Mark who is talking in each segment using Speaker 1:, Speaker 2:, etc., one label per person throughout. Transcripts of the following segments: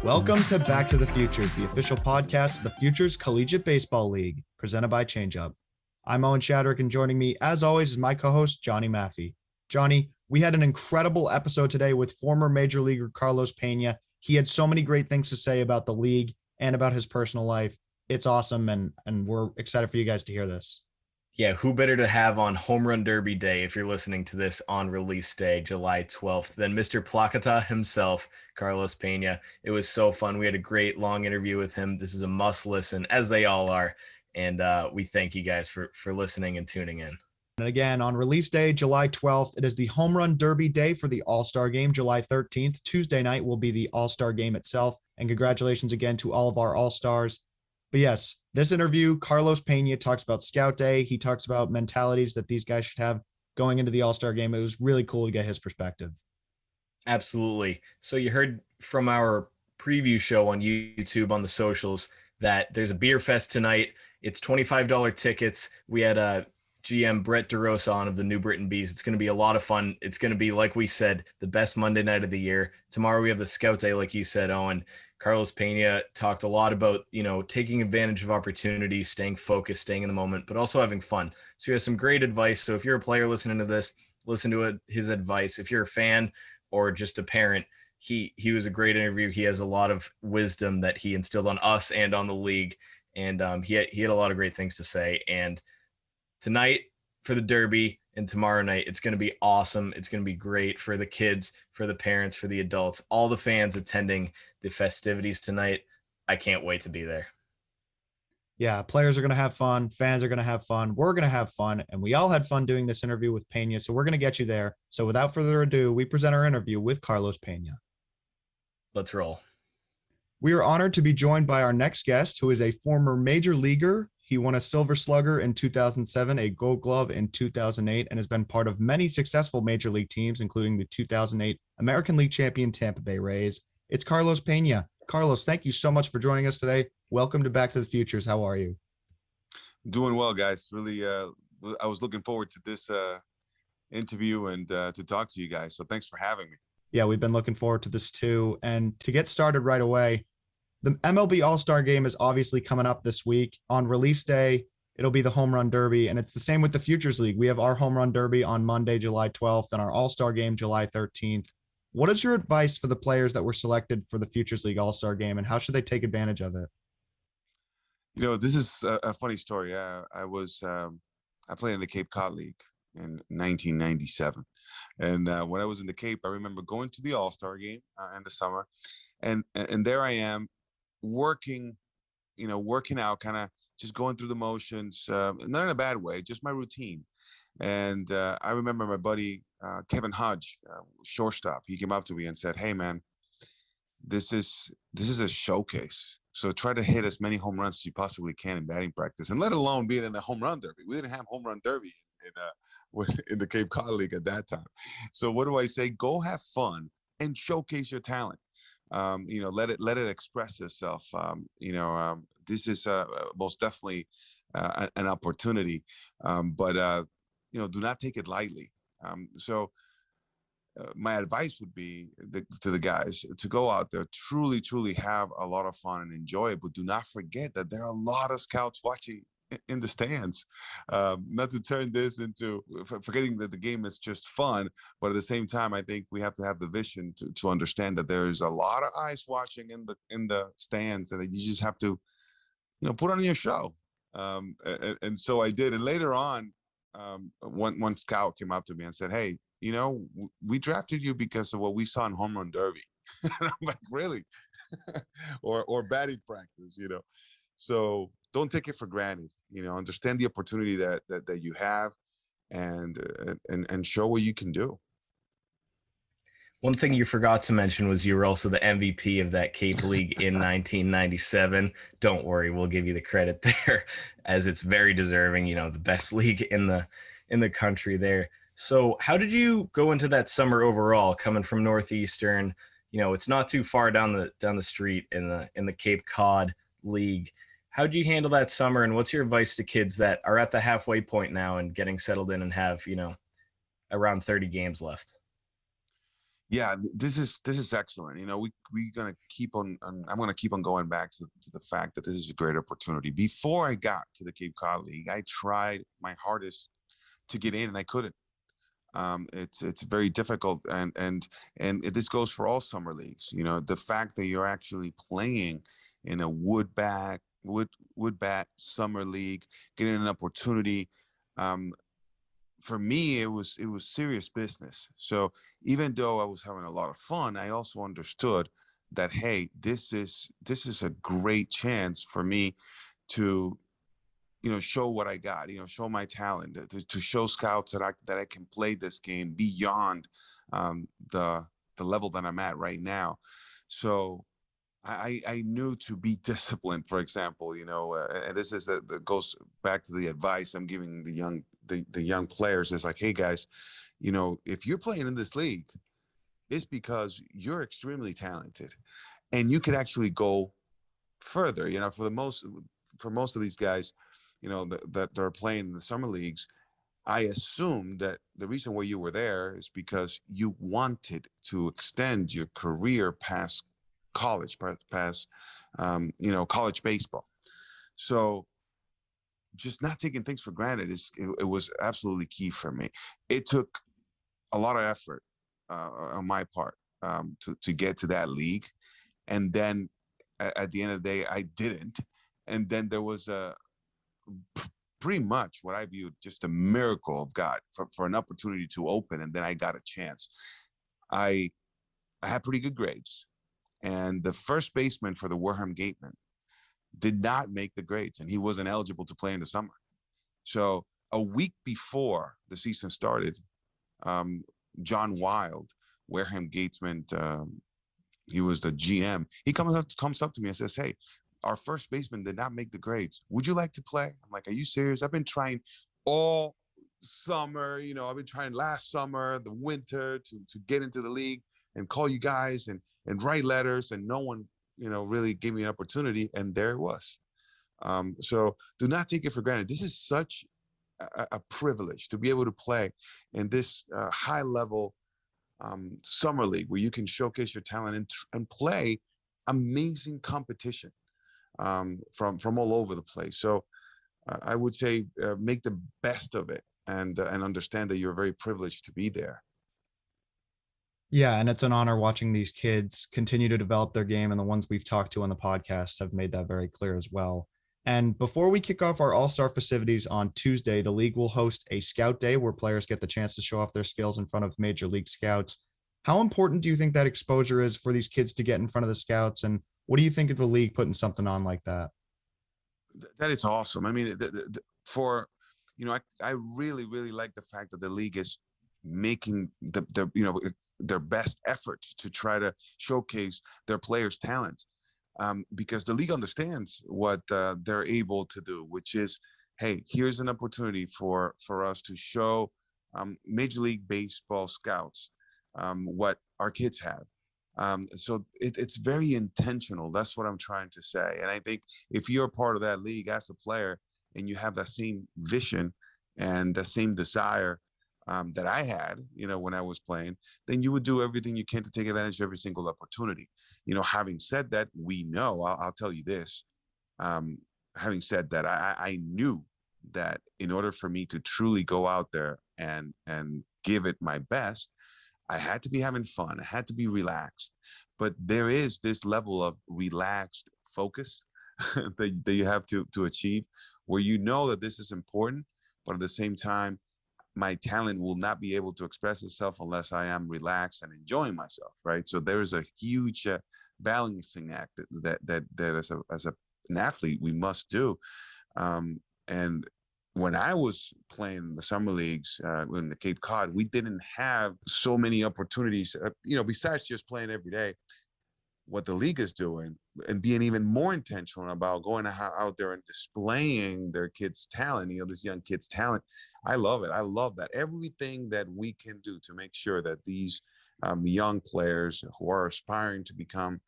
Speaker 1: Welcome to Back to the Future, the official podcast of the Futures Collegiate Baseball League, presented by ChangeUp. I'm Owen Shadrick, and joining me, as always, is my co-host, Johnny Maffey. Johnny, we had an incredible episode today with former Major Leaguer Carlos Peña. He had so many great things to say about the league and about his personal life. It's awesome, and we're excited for you guys to hear this.
Speaker 2: Yeah, who better to have on Home Run Derby Day, if you're listening to this on release day, July 12th, than Mr. PLAKATA himself, Carlos Peña. It was so fun. We had a great long interview with him. This is a must listen, as they all are. And we thank you guys for listening and tuning in.
Speaker 1: And again, on release day, July 12th, it is the Home Run Derby Day for the All-Star Game, July 13th. Tuesday night will be the All-Star Game itself. And congratulations again to all of our All-Stars. But yes, this interview, Carlos Peña talks about Scout Day. He talks about mentalities that these guys should have going into the All-Star Game. It was really cool to get his perspective.
Speaker 2: Absolutely. So you heard from our preview show on YouTube, on the socials, that there's a beer fest tonight. It's $25 tickets. We had GM Brett DeRosa on of the New Britain Bees. It's going to be a lot of fun. It's going to be, like we said, the best Monday night of the year. Tomorrow we have the Scout Day, like you said, Owen. Carlos Peña talked a lot about, taking advantage of opportunities, staying focused, staying in the moment, but also having fun. So he has some great advice. So if you're a player listening to this, listen to his advice. If you're a fan or just a parent, he was a great interview. He has a lot of wisdom that he instilled on us and on the league. And he had a lot of great things to say. And tonight for the Derby and tomorrow night, it's going to be awesome. It's going to be great for the kids, for the parents, for the adults, all the fans attending the festivities tonight. I can't wait to be there.
Speaker 1: Yeah, players are going to have fun. Fans are going to have fun. We're going to have fun. And we all had fun doing this interview with Peña. So we're going to get you there. So without further ado, we present our interview with Carlos Peña.
Speaker 2: Let's roll.
Speaker 1: We are honored to be joined by our next guest, who is a former major leaguer. He won a Silver Slugger in 2007, a Gold Glove in 2008, and has been part of many successful major league teams, including the 2008 American League champion Tampa Bay Rays. It's Carlos Peña. Carlos, thank you so much for joining us today. Welcome to Back to the Futures. How are you?
Speaker 3: Doing well, guys. Really, I was looking forward to this interview and to talk to you guys. So thanks for having me.
Speaker 1: Yeah, we've been looking forward to this too. And to get started right away, the MLB All-Star Game is obviously coming up this week. On release day, it'll be the Home Run Derby, and it's the same with the Futures League. We have our Home Run Derby on Monday, July 12th, and our All-Star Game, July 13th. What is your advice for the players that were selected for the Futures League All-Star Game, and how should they take advantage of it?
Speaker 3: This is a funny story. I played in the Cape Cod League in 1997. And when I was in the Cape, I remember going to the All-Star Game in the summer. And there I am, working out, kind of just going through the motions, not in a bad way, just my routine. And I remember my buddy, Kevin Hodge, shortstop, he came up to me and said, "Hey man, this is a showcase. So try to hit as many home runs as you possibly can in batting practice, and let alone being in the Home Run Derby." We didn't have Home Run Derby in the Cape Cod League at that time. So what do I say? Go have fun and showcase your talent. Let it express itself. This is most definitely an opportunity, but do not take it lightly. My advice would be to the guys to go out there, truly have a lot of fun and enjoy it, but do not forget that there are a lot of scouts watching in the stands. Not to turn this into forgetting that the game is just fun, but at the same time, I think we have to have the vision to understand that there is a lot of eyes watching in the stands, and that you just have to, put on your show. And so I did. And later on, one scout came up to me and said, "Hey, we drafted you because of what we saw in Home Run Derby." And I'm like, "Really?" or batting practice, So don't take it for granted. Understand the opportunity that you have, and show what you can do.
Speaker 2: One thing you forgot to mention was you were also the MVP of that Cape League in 1997. Don't worry, we'll give you the credit there, as it's very deserving. The best league in the country there. So how did you go into that summer overall, coming from Northeastern? It's not too far down the street in the Cape Cod League. How do you handle that summer, and what's your advice to kids that are at the halfway point now and getting settled in and have, around 30 games left?
Speaker 3: Yeah, this is excellent. You know, we're gonna keep on. I'm gonna keep on going back to the fact that this is a great opportunity. Before I got to the Cape Cod League, I tried my hardest to get in, and I couldn't. It's very difficult, and this goes for all summer leagues. You know, the fact that you're actually playing in a wood bat summer league, getting an opportunity. Um, for me, it was serious business. So even though I was having a lot of fun, I also understood that, hey, this is a great chance for me to, show what I got, show my talent, to show scouts that I can play this game beyond um, the the level that I'm at right now. So I knew to be disciplined, for example, and this is that goes back to the advice I'm giving the young players. Is like, hey guys, if you're playing in this league, it's because you're extremely talented, and you could actually go further. For most of these guys, that are playing in the summer leagues, I assume that the reason why you were there is because you wanted to extend your career past college, past college baseball. So just not taking things for granted it was absolutely key for me. It took a lot of effort on my part to get to that league, and then at the end of the day, I didn't. And then there was pretty much what I viewed just a miracle of God for an opportunity to open, and then I got a chance. I I had pretty good grades, and the first baseman for the Wareham Gatemen did not make the grades, and he wasn't eligible to play in the summer. So a week before the season started, um, John Wild, Wareham Gatesman, he was the GM. He comes up to me and says, "Hey, our first baseman did not make the grades. Would you like to play?" I'm like, "Are you serious? I've been trying all summer. I've been trying last summer, the winter, to get into the league and call you guys and write letters, and no one, really gave me an opportunity." And there it was. So do not take it for granted. This is such a privilege to be able to play in this high level summer league where you can showcase your talent and play amazing competition from all over the place. So I would say make the best of it, and understand that you're very privileged to be there.
Speaker 1: Yeah, and it's an honor watching these kids continue to develop their game, and the ones we've talked to on the podcast have made that very clear as well. And before we kick off our All-Star festivities on Tuesday, the league will host a scout day where players get the chance to show off their skills in front of major league scouts. How important do you think that exposure is for these kids to get in front of the scouts? And what do you think of the league putting something on like that?
Speaker 3: That is awesome. I mean, for I really really like the fact that the league is making their best efforts to try to showcase their players' talents, because the league understands what they're able to do, which is, hey, here's an opportunity for us to show Major League Baseball scouts what our kids have. So it's very intentional. That's what I'm trying to say. And I think if you're part of that league as a player and you have that same vision and the same desire that I had, when I was playing, then you would do everything you can to take advantage of every single opportunity. Having said that, we know, I'll tell you this. Um, Having said that, I knew that in order for me to truly go out there and give it my best, I had to be having fun. I had to be relaxed. But there is this level of relaxed focus that you have to achieve, where you know that this is important, but at the same time, my talent will not be able to express itself unless I am relaxed and enjoying myself, right? So there is a huge balancing act that as an athlete we must do. And when I was playing in the summer leagues in the Cape Cod, we didn't have so many opportunities, besides just playing every day. What the league is doing and being even more intentional about going out there and displaying their kids' talent, this young kids' talent. I love it. I love that. Everything that we can do to make sure that these young players who are aspiring to become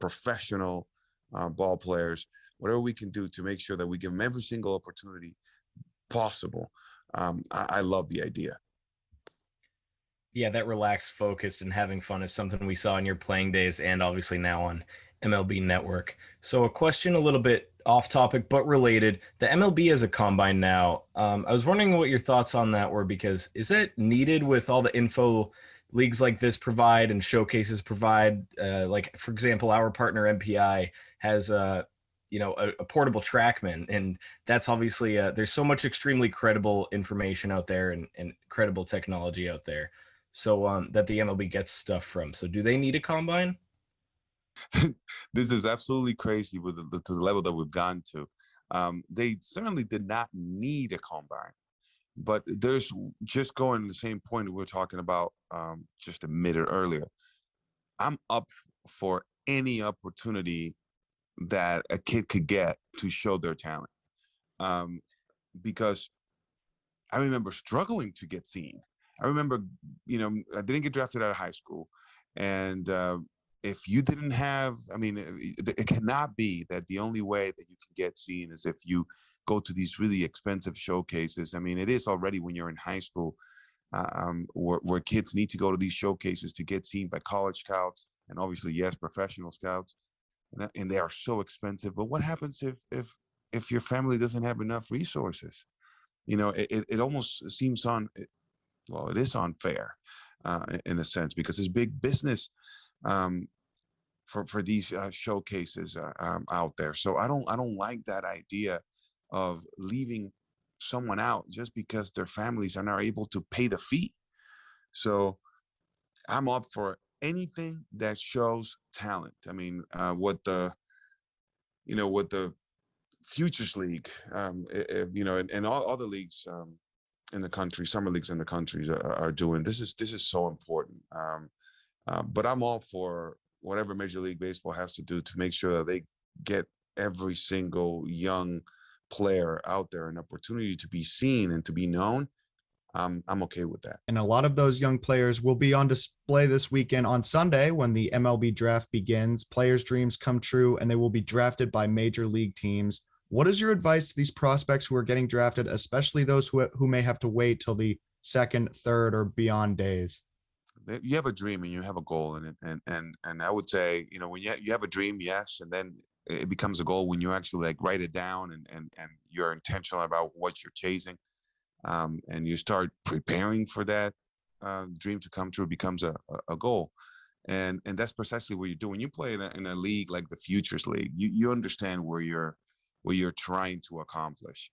Speaker 3: professional ball players, whatever we can do to make sure that we give them every single opportunity possible. I love the idea.
Speaker 2: Yeah, that relaxed, focused, and having fun is something we saw in your playing days and obviously now on MLB Network. So, a question a little bit off topic but related. The MLB has a combine now. I was wondering what your thoughts on that were, because is that needed with all the info leagues like this provide and showcases provide? Like, for example, our partner MPI has a portable TrackMan, and that's obviously there's so much extremely credible information out there and credible technology out there, so that the MLB gets stuff from. So do they need a combine?
Speaker 3: This is absolutely crazy with to the level that we've gone to. They certainly did not need a combine, but there's just going to the same point we were talking about just a minute earlier. I'm up for any opportunity that a kid could get to show their talent, um, because I remember struggling to get seen. I remember, I didn't get drafted out of high school. And if you didn't have, it cannot be that the only way that you can get seen is if you go to these really expensive showcases. I mean, it is already when you're in high school, where kids need to go to these showcases to get seen by college scouts and obviously, yes, professional scouts. And they are so expensive. But what happens if your family doesn't have enough resources? It almost seems it is unfair in a sense, because it's big business for these showcases out there. So I don't like that idea of leaving someone out just because their families are not able to pay the fee. So I'm up for anything that shows talent. I mean, what the Futures League, and all other leagues in the country, summer leagues in the country are doing. This is so important. But I'm all for whatever Major League Baseball has to do to make sure that they get every single young player out there an opportunity to be seen and to be known. I'm okay with that.
Speaker 1: And a lot of those young players will be on display this weekend on Sunday when the MLB draft begins. Players' dreams come true, and they will be drafted by major league teams. What is your advice to these prospects who are getting drafted, especially those who may have to wait till the second, third, or beyond days?
Speaker 3: You have a dream and you have a goal in it, and I would say, when you have a dream, yes, and then it becomes a goal when you actually like write it down and you're intentional about what you're chasing, and you start preparing for that dream to come true. Becomes a goal, and that's precisely what you do when you play in a league like the Futures League. You understand where you're trying to accomplish.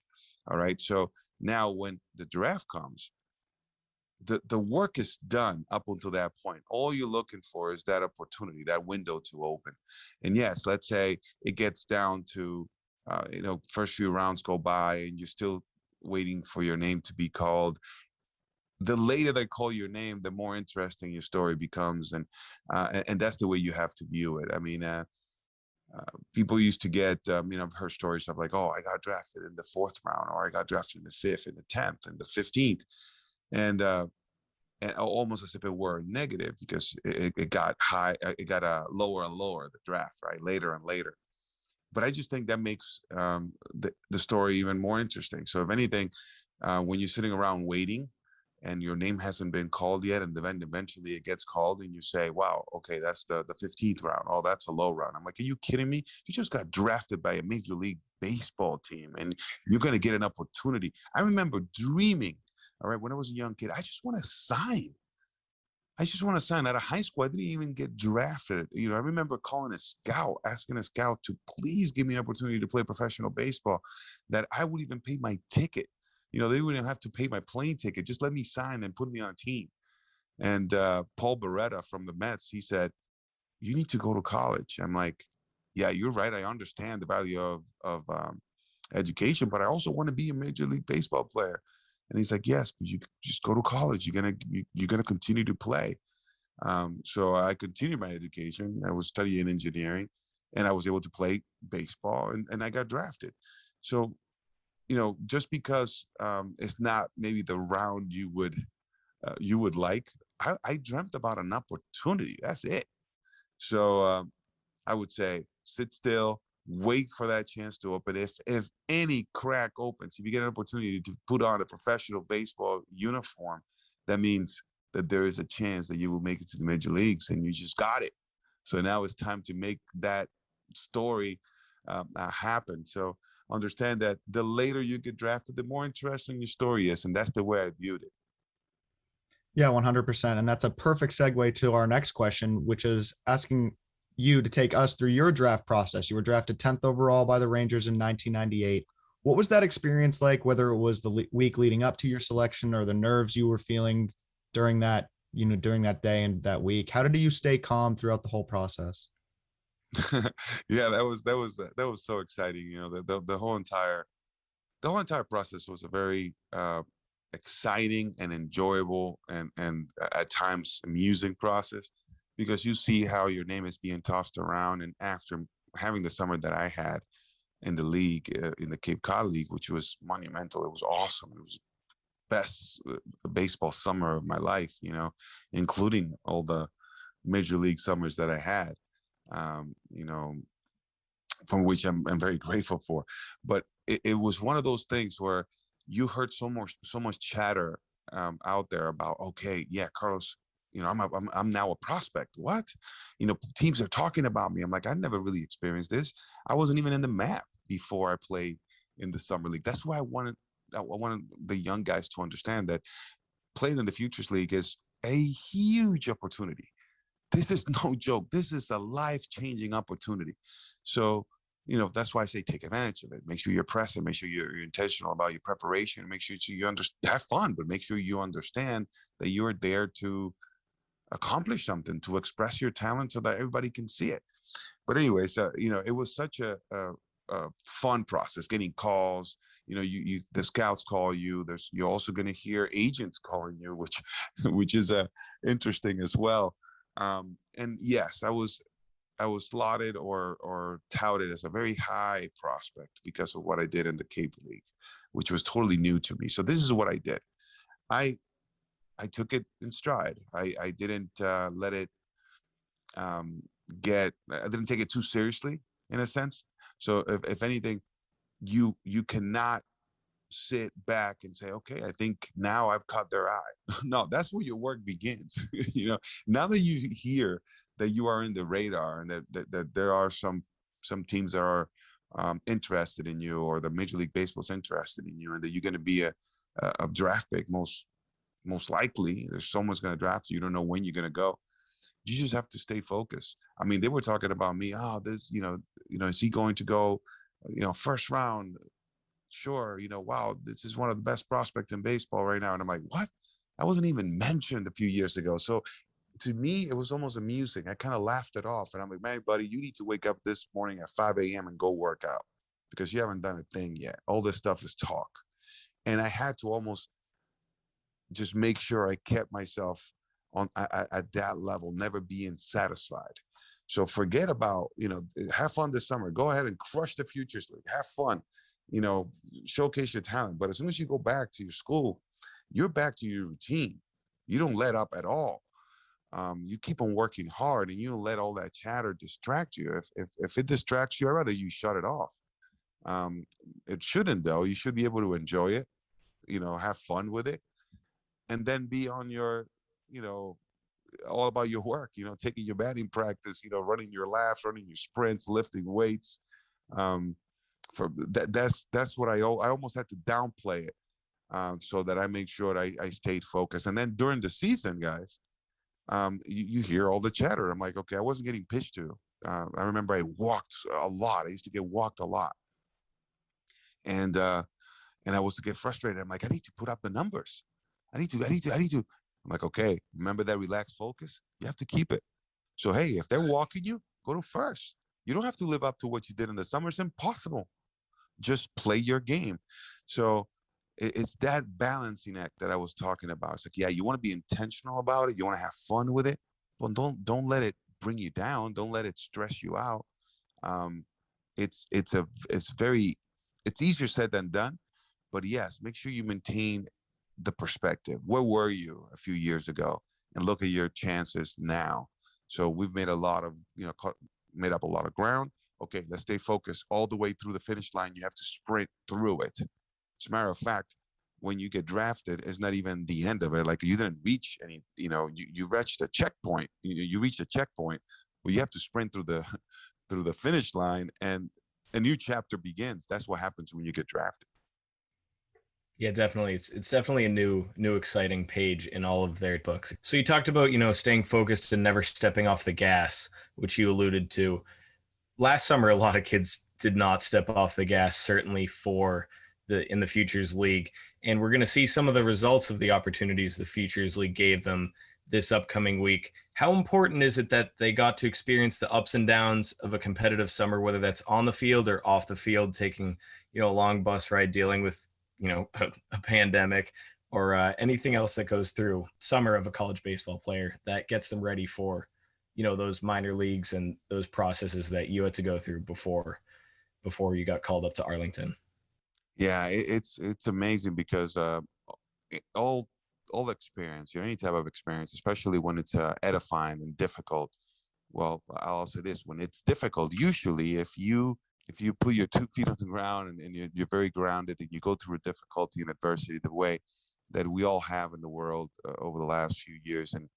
Speaker 3: All right, so now when the draft comes, the work is done up until that point. All you're looking for is that opportunity, that window to open. And yes, let's say it gets down to first few rounds go by and you're still waiting for your name to be called. The later they call your name, the more interesting your story becomes, and that's the way you have to view it. I mean, people used to get, I've heard stories of like, oh, I got drafted in the 4th round, or I got drafted in the 5th, in the 10th, in the 15th. And almost as if it were negative, because it got high, it got lower and lower, the draft, right? Later and later. But I just think that makes the story even more interesting. So if anything, when you're sitting around waiting and your name hasn't been called yet, and then eventually it gets called and you say, wow, okay, that's the 15th round. Oh, that's a low round. I'm like, are you kidding me? You just got drafted by a Major League Baseball team and you're going to get an opportunity. I remember dreaming, all right, when I was a young kid, I just want to sign. Out of high school. I didn't even get drafted. I remember calling a scout, asking a scout to please give me an opportunity to play professional baseball, that I would even pay my ticket. They wouldn't have to pay my plane ticket. Just let me sign and put me on a team. And Paul Beretta from the Mets, he said, you need to go to college. I'm like, yeah, you're right. I understand the value of education, but I also want to be a Major League Baseball player. And he's like, yes, but you just go to college. You're gonna continue to play. So I continued my education. I was studying engineering, and I was able to play baseball, and I got drafted. So, just because it's not maybe the round you would like, I dreamt about an opportunity. That's it. So I would say sit still, wait for that chance to open. If any crack opens, if you get an opportunity to put on a professional baseball uniform, that means that there is a chance that you will make it to the major leagues, and you just got it. So now it's time to make that story happen. So understand that the later you get drafted, the more interesting your story is, and that's the way I viewed it.
Speaker 1: Yeah, 100%. And that's a perfect segue to our next question, which is asking you to take us through your draft process. You were drafted 10th overall by the Rangers in 1998. What was that experience like, whether it was the week leading up to your selection or the nerves you were feeling during that, during that day and that week? How did you stay calm throughout the whole process?
Speaker 3: Yeah, that was so exciting. The whole entire process was a very exciting and enjoyable and at times amusing process, because you see how your name is being tossed around. And after having the summer that I had in the league, in the Cape Cod League, which was monumental, it was awesome. It was best baseball summer of my life, including all the major league summers that I had, from which I'm very grateful for. But it was one of those things where you heard so much chatter out there about, okay, yeah, Carlos, I'm now a prospect. What? Teams are talking about me. I'm like, I never really experienced this. I wasn't even in the map before I played in the summer league. That's why I wanted the young guys to understand that playing in the Futures League is a huge opportunity. This is no joke. This is a life-changing opportunity. So, that's why I say take advantage of it. Make sure you're present. Make sure you're intentional about your preparation. Make sure you have fun, but make sure you understand that you're there to accomplish something, to express your talent so that everybody can see it. But anyways, it was such a fun process, getting calls. The scouts call you. You're also going to hear agents calling you, which is interesting as well. And yes, I was lauded or touted as a very high prospect because of what I did in the Cape League, which was totally new to me. So this is what I did. I took it in stride. I didn't let it I didn't take it too seriously, in a sense. So if anything, you cannot sit back and say, okay, I think now I've caught their eye. No, that's where your work begins. Now that you hear that you are in the radar, and that there are some teams that are interested in you, or the Major League Baseball's interested in you, and that you're going to be a draft pick, most likely. There's someone's going to draft you. You don't know when you're going to go. You just have to stay focused. I mean, they were talking about me. Oh, this, is he going to go, first round? Sure. Wow, this is one of the best prospects in baseball right now. And I'm like, what? I wasn't even mentioned a few years ago. So to me, it was almost amusing. I kind of laughed it off. And I'm like, man, buddy, you need to wake up this morning at 5 a.m. and go work out, because you haven't done a thing yet. All this stuff is talk. And I had to almost just make sure I kept myself on at that level, never being satisfied. So forget about, have fun this summer. Go ahead and crush the Futures League. Have fun, showcase your talent. But as soon as you go back to your school, you're back to your routine. You don't let up at all. You keep on working hard, and you don't let all that chatter distract you. If it distracts you, I'd rather you shut it off. It shouldn't, though. You should be able to enjoy it, have fun with it, and then be on your, all about your work, taking your batting practice, running your laps, running your sprints, lifting weights. For that's what I almost had to downplay it, so that I make sure that I stayed focused. And then during the season, guys, you hear all the chatter. I'm like, okay, I wasn't getting pitched to. I remember I walked a lot. I used to get walked a lot. And I was to get frustrated. I'm like, I need to put up the numbers. I need to. I'm like, okay, remember that relaxed focus? You have to keep it. So, hey, if they're walking you, go to first. You don't have to live up to what you did in the summer. It's impossible. Just play your game. So it's that balancing act that I was talking about. It's like, yeah, you want to be intentional about it. You want to have fun with it. But don't let it bring you down. Don't let it stress you out. It's easier said than done. But yes, make sure you maintain the perspective. Where were you a few years ago? And look at your chances now. So we've made made up a lot of ground. Okay, let's stay focused all the way through the finish line. You have to sprint through it. As a matter of fact, when you get drafted, it's not even the end of it. Like you didn't reach any, you reached a checkpoint. You reach a checkpoint where you have to sprint through the finish line, and a new chapter begins. That's what happens when you get drafted.
Speaker 2: Yeah, definitely. It's definitely a new exciting page in all of their books. So you talked about, staying focused and never stepping off the gas, which you alluded to. Last summer, a lot of kids did not step off the gas, certainly in the Futures League. And we're going to see some of the results of the opportunities the Futures League gave them this upcoming week. How important is it that they got to experience the ups and downs of a competitive summer, whether that's on the field or off the field, taking, a long bus ride, dealing with, a pandemic, or anything else that goes through summer of a college baseball player that gets them ready for, those minor leagues and those processes that you had to go through before you got called up to Arlington?
Speaker 3: Yeah, it's amazing because all experience, any type of experience, especially when it's edifying and difficult. Well, I'll say this: when it's difficult, usually if you put your 2 feet on the ground and you're very grounded and you go through a difficulty and adversity the way that we all have in the world over the last few years, and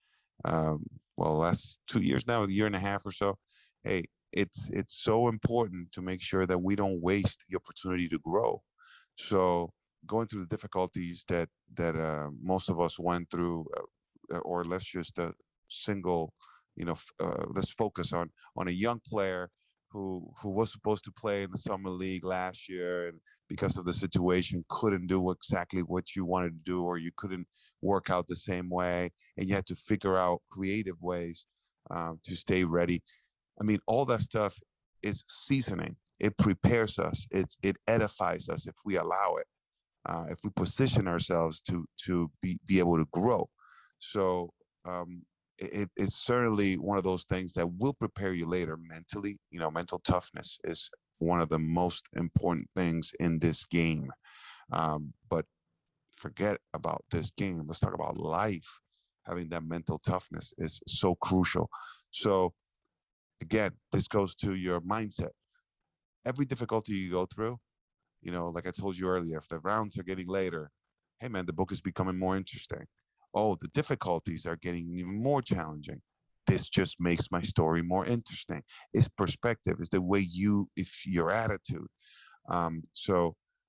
Speaker 3: last 2 years now, a year and a half or so, hey, it's so important to make sure that we don't waste the opportunity to grow. So going through the difficulties that most of us went through, or let's just single, let's focus on a young player who was supposed to play in the summer league last year, and because of the situation couldn't do exactly what you wanted to do, or you couldn't work out the same way, and you had to figure out creative ways to stay ready. I mean, all that stuff is seasoning. It prepares us. It edifies us if we allow it. If we position ourselves to be able to grow. So it's certainly one of those things that will prepare you later mentally. Mental toughness is one of the most important things in this game. But forget about this game. Let's talk about life. Having that mental toughness is so crucial. So again, this goes to your mindset. Every difficulty you go through, like I told you earlier, if the rounds are getting later, hey man, the book is becoming more interesting. Oh, the difficulties are getting even more challenging. This just makes my story more interesting. It's perspective, it's the way it's your attitude. And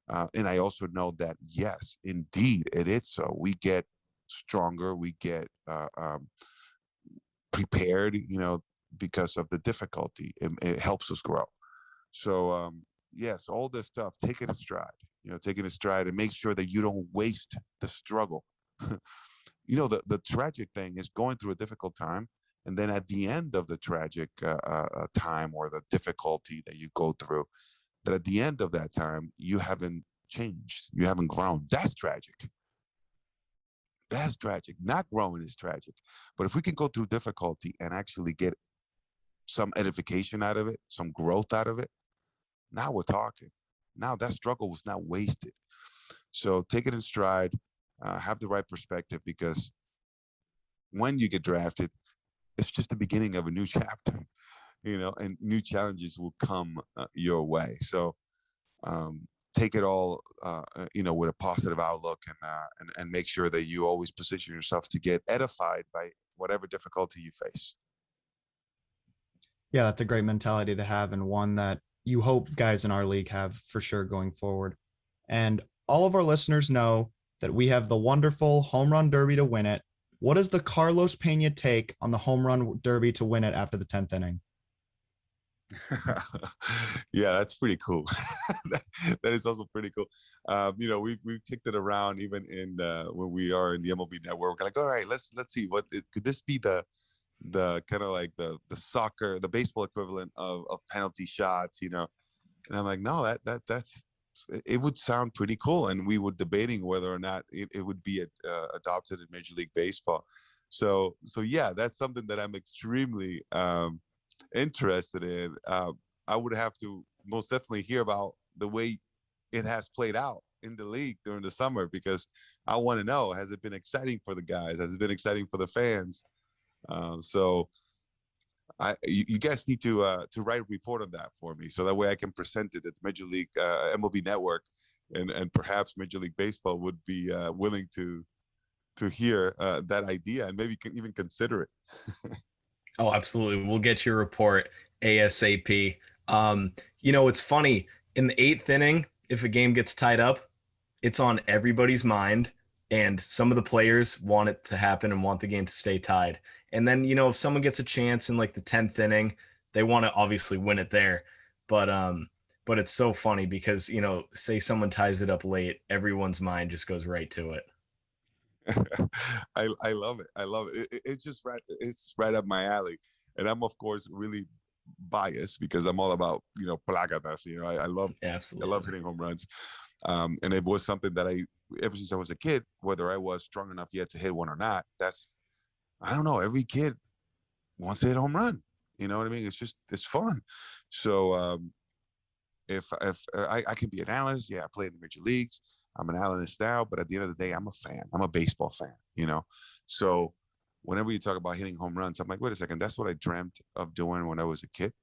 Speaker 3: I also know that, yes, indeed, it is so. We get stronger, we get prepared, because of the difficulty. It helps us grow. So, yes, all this stuff, take it in stride, and make sure that you don't waste the struggle. The tragic thing is going through a difficult time. And then at the end of the tragic time or the difficulty that you go through, that at the end of that time, you haven't changed, you haven't grown. That's tragic. That's tragic. Not growing is tragic. But if we can go through difficulty and actually get some edification out of it, some growth out of it, now we're talking. Now that struggle was not wasted. So take it in stride, have the right perspective, because when you get drafted, it's just the beginning of a new chapter, and new challenges will come your way. So take it all, with a positive outlook, and make sure that you always position yourself to get edified by whatever difficulty you face.
Speaker 1: Yeah, that's a great mentality to have, and one that you hope guys in our league have for sure going forward. And all of our listeners know that we have the wonderful home run derby to win it. What is the Carlos Peña take on the home run derby to win it after the 10th inning?
Speaker 3: Yeah, that's pretty cool. That is also pretty cool. We've kicked it around even in when we are in the MLB network. We're like, all right, let's see could this be the kind of like the soccer, the baseball equivalent of penalty shots, And I'm like, no, that's it would sound pretty cool. And we were debating whether or not it would be adopted in Major League Baseball. So yeah, that's something that I'm extremely interested in. I would have to most definitely hear about the way it has played out in the league during the summer, because I want to know, has it been exciting for the guys? Has it been exciting for the fans? So you guys need to write a report on that for me, so that way I can present it at the Major League MLB Network, and perhaps Major League Baseball would be willing to hear that idea and maybe can even consider it.
Speaker 2: Oh, absolutely. We'll get your report ASAP. It's funny. In the eighth inning, if a game gets tied up, it's on everybody's mind, and some of the players want it to happen and want the game to stay tied. And then, if someone gets a chance in like the 10th inning, they want to obviously win it there. But it's so funny because, say someone ties it up late, everyone's mind just goes right to it.
Speaker 3: I love it. I love it. It's just right. It's right up my alley, and I'm of course really biased because I'm all about PLAKATA. I love
Speaker 2: Absolutely.
Speaker 3: hitting home runs, and it was something that I ever since I was a kid, whether I was strong enough yet to hit one or not. I don't know. Every kid wants to hit a home run. You know what I mean? It's fun. So if I can be an analyst, yeah, I play in the major leagues. I'm an analyst now, but at the end of the day, I'm a fan. I'm a baseball fan, So whenever you talk about hitting home runs, I'm like, wait a second, that's what I dreamt of doing when I was a kid.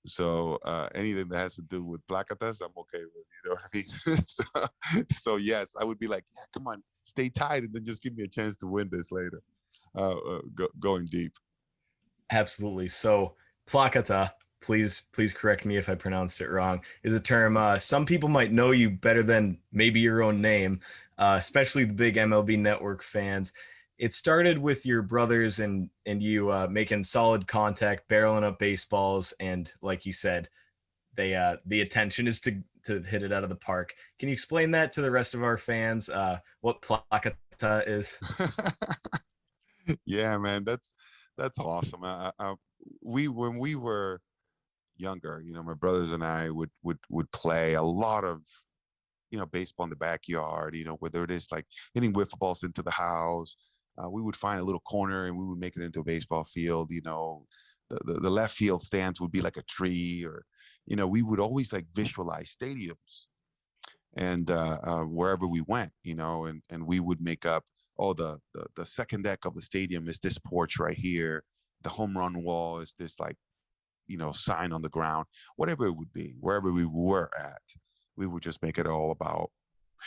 Speaker 3: So anything that has to do with PLAKATAs, I'm okay with. You know what I mean? so yes, I would be like, yeah, come on, stay tied, and then just give me a chance to win this later. Going deep.
Speaker 2: Absolutely. So PLAKATA, please correct me if I pronounced it wrong, is a term some people might know you better than maybe your own name, especially the big MLB Network fans. It started with your brothers and you making solid contact, barreling up baseballs, and like you said, the intention is to hit it out of the park. Can you explain that to the rest of our fans? What PLAKATA is?
Speaker 3: Yeah, man, that's awesome. When we were younger, my brothers and I would play a lot of baseball in the backyard. Whether it is like hitting wiffle balls into the house, we would find a little corner and we would make it into a baseball field. The left field stands would be like a tree, or we would always like visualize stadiums and wherever we went, and we would make up, oh, the second deck of the stadium is this porch right here. The home run wall is this like, sign on the ground, whatever it would be, wherever we were at, we would just make it all about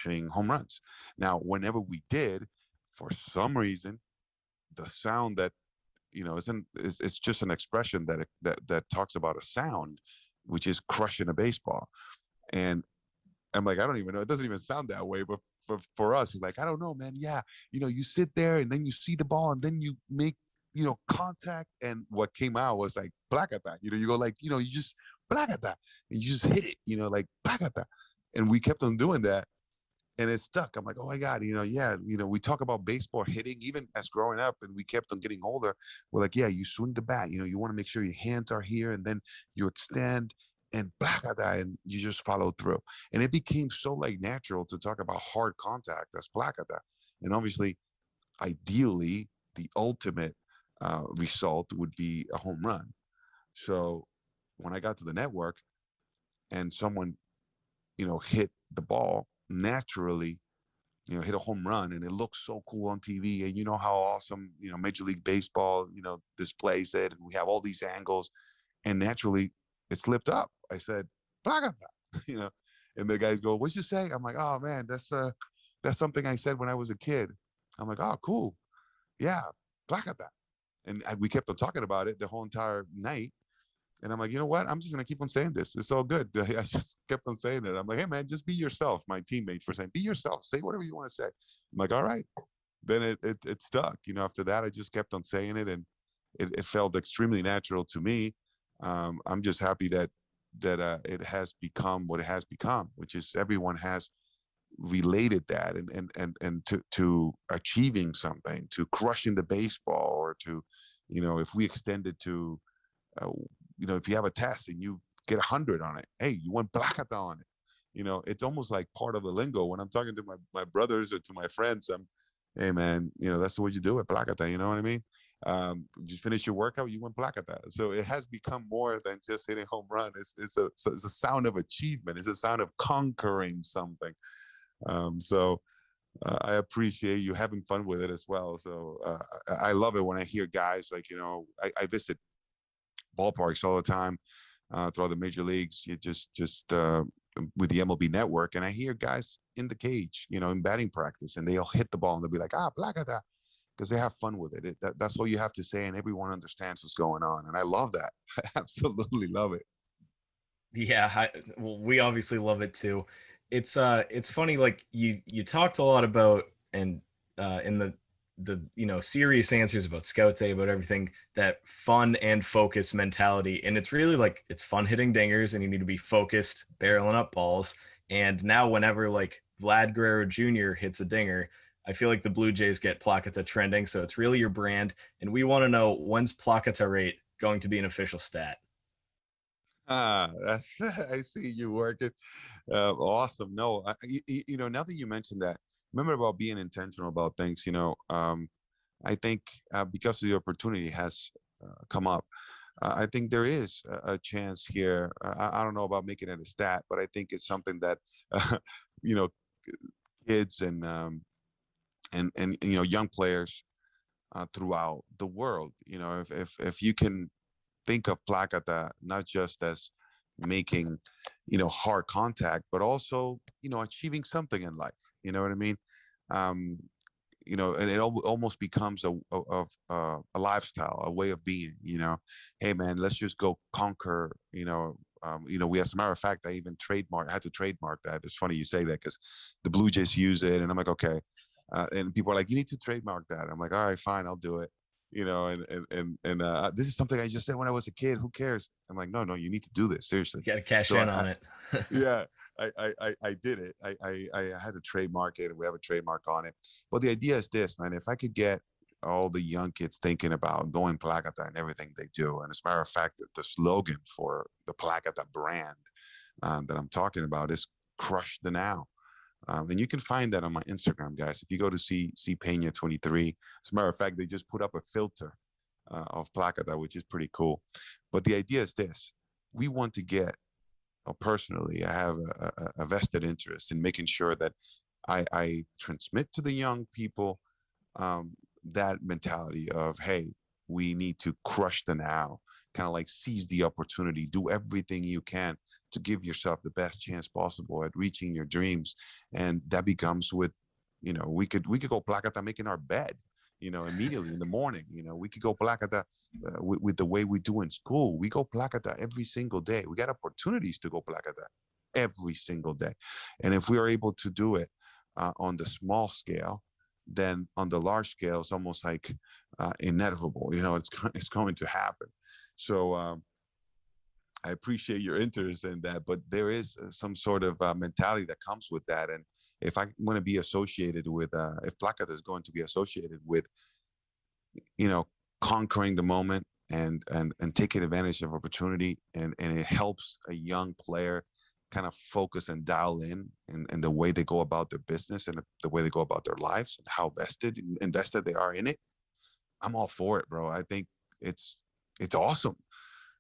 Speaker 3: hitting home runs. Now, whenever we did, for some reason, the sound that, it's just an expression that talks about a sound, which is crushing a baseball. And I'm like, I don't even know. It doesn't even sound that way. But for us, we're like, I don't know, man. Yeah. You sit there and then you see the ball and then you make, contact. And what came out was like, PLAKATA. You go like, you just PLAKATA. And you just hit it, like PLAKATA. And we kept on doing that. And it stuck. I'm like, oh my God, yeah, we talk about baseball hitting, even as growing up, and we kept on getting older. We're like, yeah, you swing the bat, you want to make sure your hands are here, and then you extend and PLAKATA, and you just follow through. And it became so like natural to talk about hard contact as PLAKATA. And obviously, ideally, the ultimate result would be a home run. So when I got to the network and someone, hit the ball naturally, hit a home run, and it looks so cool on TV. And you know how awesome, Major League Baseball, displays it, and we have all these angles, and naturally it slipped up. I said, PLAKATA, and the guys go, what'd you say? I'm like, oh man, that's something I said when I was a kid. I'm like, oh, cool. Yeah, PLAKATA. And we kept on talking about it the whole entire night. And I'm like, you know what? I'm just going to keep on saying this. It's all good. I just kept on saying it. I'm like, hey, man, just be yourself. My teammates were saying, be yourself. Say whatever you want to say. I'm like, all right. Then it stuck. After that, I just kept on saying it. And it felt extremely natural to me. I'm just happy that it has become what it has become, which is everyone has related that and to achieving something, to crushing the baseball, or to, if we extend it to, if you have a test and you get 100 on it, hey, you want PLAKATA on it. It's almost like part of the lingo when I'm talking to my brothers or to my friends. Hey man, that's the way you do it, PLAKATA. You know what I mean? You finish your workout, you want PLAKATA. So it has become more than just hitting home run. It's a sound of achievement. It's a sound of conquering something. So I appreciate you having fun with it as well. So I love it when I hear guys like, I visit ballparks all the time throughout the major leagues. You just with the MLB Network, and I hear guys in the cage, in batting practice, and they'll hit the ball and they'll be like, PLAKATA, because they have fun with it. That's all you have to say, and everyone understands what's going on, and I love that. I absolutely love it.
Speaker 2: Yeah, well, we obviously love it too. It's funny, like you talked a lot about, and in the serious answers about Scout Day, about everything, that fun and focus mentality, and it's really like it's fun hitting dingers, and you need to be focused, barreling up balls. And now whenever like Vlad Guerrero Jr. hits a dinger, I feel like the Blue Jays get PLAKATA trending, so it's really your brand, and we want to know, when's PLAKATA rate going to be an official stat?
Speaker 3: That's I see you working. Awesome. No, now that you mentioned that, remember about being intentional about things. I think because of the opportunity has come up, I think there is a chance here. I don't know about making it a stat, but I think it's something that you know kids and young players throughout the world. If you can think of PLAKATA not just as making hard contact, but also achieving something in life. You know what I mean? um and it almost becomes a lifestyle, a way of being. Hey man, let's just go conquer. We, as a matter of fact, I had to trademark that. It's funny you say that, because the Blue Jays use it, and I'm like, okay. And people are like, you need to trademark that. I'm like, all right, fine, I'll do it. This is something I just said when I was a kid. Who cares? I'm like, no, you need to do this, seriously.
Speaker 2: You got to cash
Speaker 3: So
Speaker 2: in on it.
Speaker 3: Yeah, I did it. I had to trademark it, and we have a trademark on it. But the idea is this, man. If I could get all the young kids thinking about going PLAKATA and everything they do, and as a matter of fact, the slogan for the PLAKATA brand that I'm talking about is "Crush the Now." And you can find that on my Instagram, guys. If you go to see Peña 23, as a matter of fact, they just put up a filter of PLAKATA, which is pretty cool. But the idea is this: we want to get, personally, I have a vested interest in making sure that I transmit to the young people that mentality of, hey, we need to crush the now, kind of like seize the opportunity, do everything you can to give yourself the best chance possible at reaching your dreams. And that becomes with, we could go PLAKATA making our bed, immediately in the morning. We could go PLAKATA with the way we do in school. We go PLAKATA every single day. We got opportunities to go PLAKATA every single day. And if we are able to do it on the small scale, then on the large scale, it's almost like inevitable. It's going to happen. So I appreciate your interest in that, but there is some sort of mentality that comes with that. And if I want to be associated with, if PLAKATA is going to be associated with, conquering the moment and taking advantage of opportunity, and it helps a young player kind of focus and dial in the way they go about their business and the way they go about their lives and how invested they are in it, I'm all for it, bro. I think it's awesome.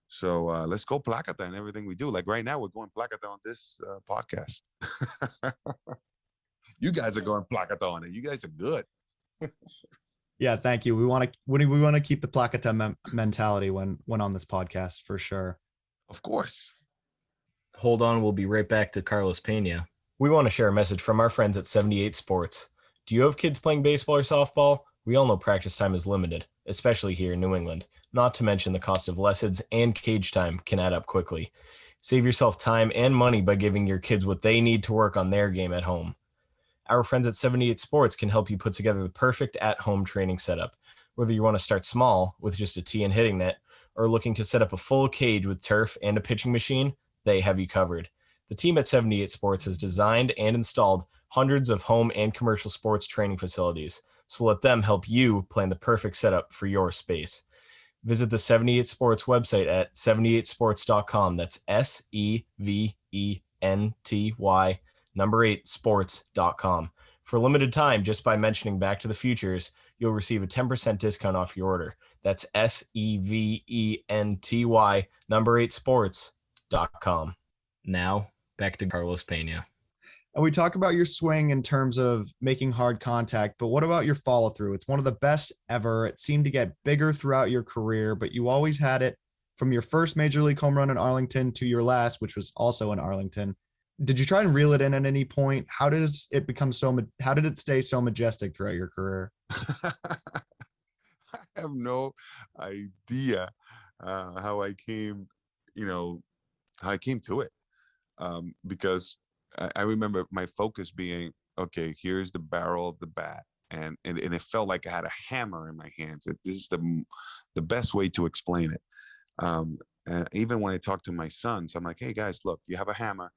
Speaker 3: So let's go PLAKATA and everything we do. Like right now, we're going PLAKATA on this podcast. You guys are going PLAKATA on it. You guys are good.
Speaker 1: Yeah, thank you. We want to keep the PLAKATA mentality when on this podcast, for sure.
Speaker 3: Of course.
Speaker 2: Hold on, we'll be right back to Carlos Peña. We want to share a message from our friends at 78 Sports. Do you have kids playing baseball or softball? We all know practice time is limited, especially here in New England. Not to mention the cost of lessons and cage time can add up quickly. Save yourself time and money by giving your kids what they need to work on their game at home. Our friends at 78 Sports can help you put together the perfect at-home training setup. Whether you want to start small with just a tee and hitting net, or looking to set up a full cage with turf and a pitching machine, they have you covered. The team at 78 Sports has designed and installed hundreds of home and commercial sports training facilities, so let them help you plan the perfect setup for your space. Visit the 78 Sports website at 78sports.com. That's SEVENTY, number 8, sports.com. For a limited time, just by mentioning Back to the Futures, you'll receive a 10% discount off your order. That's SEVENTY, number 8, sports.com. Now, back to Carlos Peña.
Speaker 1: And we talk about your swing in terms of making hard contact, but what about your follow through? It's one of the best ever. It seemed to get bigger throughout your career, but you always had it from your first major league home run in Arlington to your last, which was also in Arlington. Did you try and reel it in at any point? How does it become how did it stay so majestic throughout your career?
Speaker 3: I have no idea how I came, you know, how I came to it. Because I remember my focus being, okay, here's the barrel of the bat. And it felt like I had a hammer in my hands. This is the best way to explain it. And even when I talk to my sons, I'm like, hey guys, look, you have a hammer,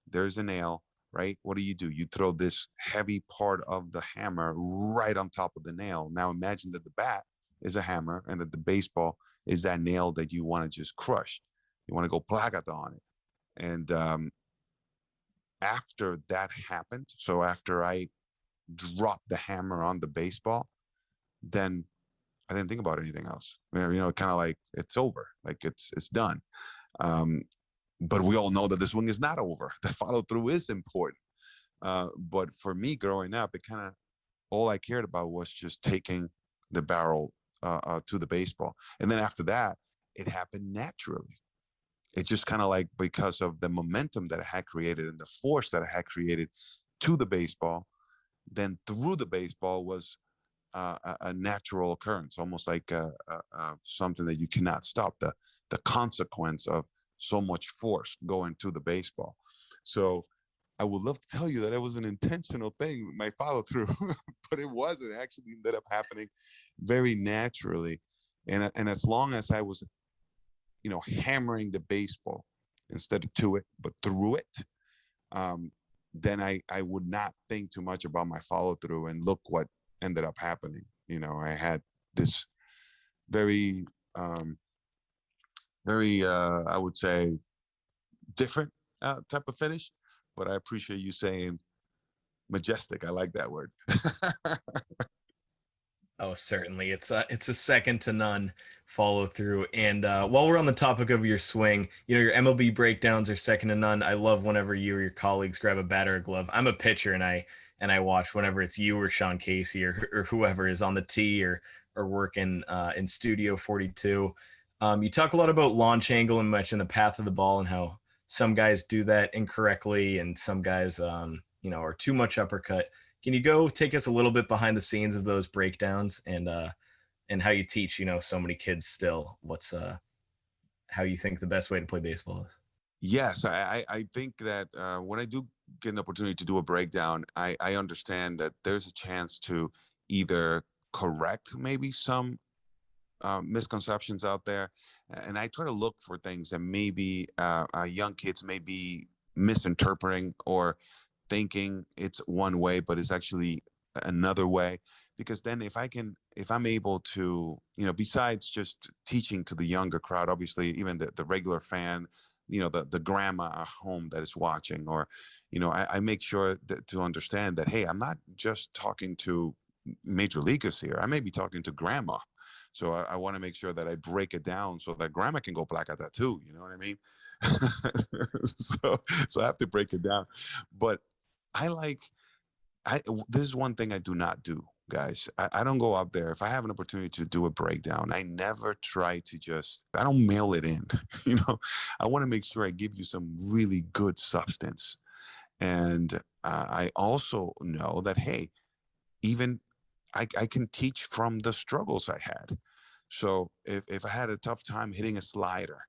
Speaker 3: there's a nail, right? What do? You throw this heavy part of the hammer right on top of the nail. Now imagine that the bat is a hammer and that the baseball is that nail that you want to just crush. You want to go PLAKATA on it. And after that happened, so after I dropped the hammer on the baseball, then I didn't think about anything else. Kind of like it's over, like it's done. But we all know that the swing is not over. The follow through is important. But for me, growing up, it kind of all I cared about was just taking the barrel to the baseball, and then after that, it happened naturally. It just kind of like because of the momentum that I had created and the force that I had created to the baseball, then through the baseball was a natural occurrence, almost like something that you cannot stop, the consequence of so much force going to the baseball. So I would love to tell you that it was an intentional thing, my follow through, but it wasn't. It actually ended up happening very naturally. And as long as I was, hammering the baseball instead of to it, but through it, then I would not think too much about my follow through. And look what ended up happening. I had this very, I would say, different type of finish. But I appreciate you saying majestic. I like that word.
Speaker 2: Oh, certainly. It's a second to none follow through. And while we're on the topic of your swing, your MLB breakdowns are second to none. I love whenever you or your colleagues grab a bat or a glove. I'm a pitcher, and I watch whenever it's you or Sean Casey or whoever is on the tee or working in Studio 42. You talk a lot about launch angle and mention the path of the ball and how some guys do that incorrectly and some guys are too much uppercut. Can you go take us a little bit behind the scenes of those breakdowns and how you teach, so many kids still what's how you think the best way to play baseball is?
Speaker 3: Yes, I think that when I do get an opportunity to do a breakdown, I understand that there's a chance to either correct maybe some misconceptions out there, and I try to look for things that maybe young kids may be misinterpreting or thinking it's one way, but it's actually another way. Because then if I'm able to, besides just teaching to the younger crowd, obviously even the regular fan, the grandma at home that is watching, or, I make sure to understand that, hey, I'm not just talking to major leaguers here. I may be talking to grandma. So I want to make sure that I break it down so that grandma can go PLAKATA too. You know what I mean? so I have to break it down. But this is one thing I do not do, guys. I don't go out there. If I have an opportunity to do a breakdown, I never try to I don't mail it in. I want to make sure I give you some really good substance. And I also know that, hey, even I can teach from the struggles I had. So if I had a tough time hitting a slider,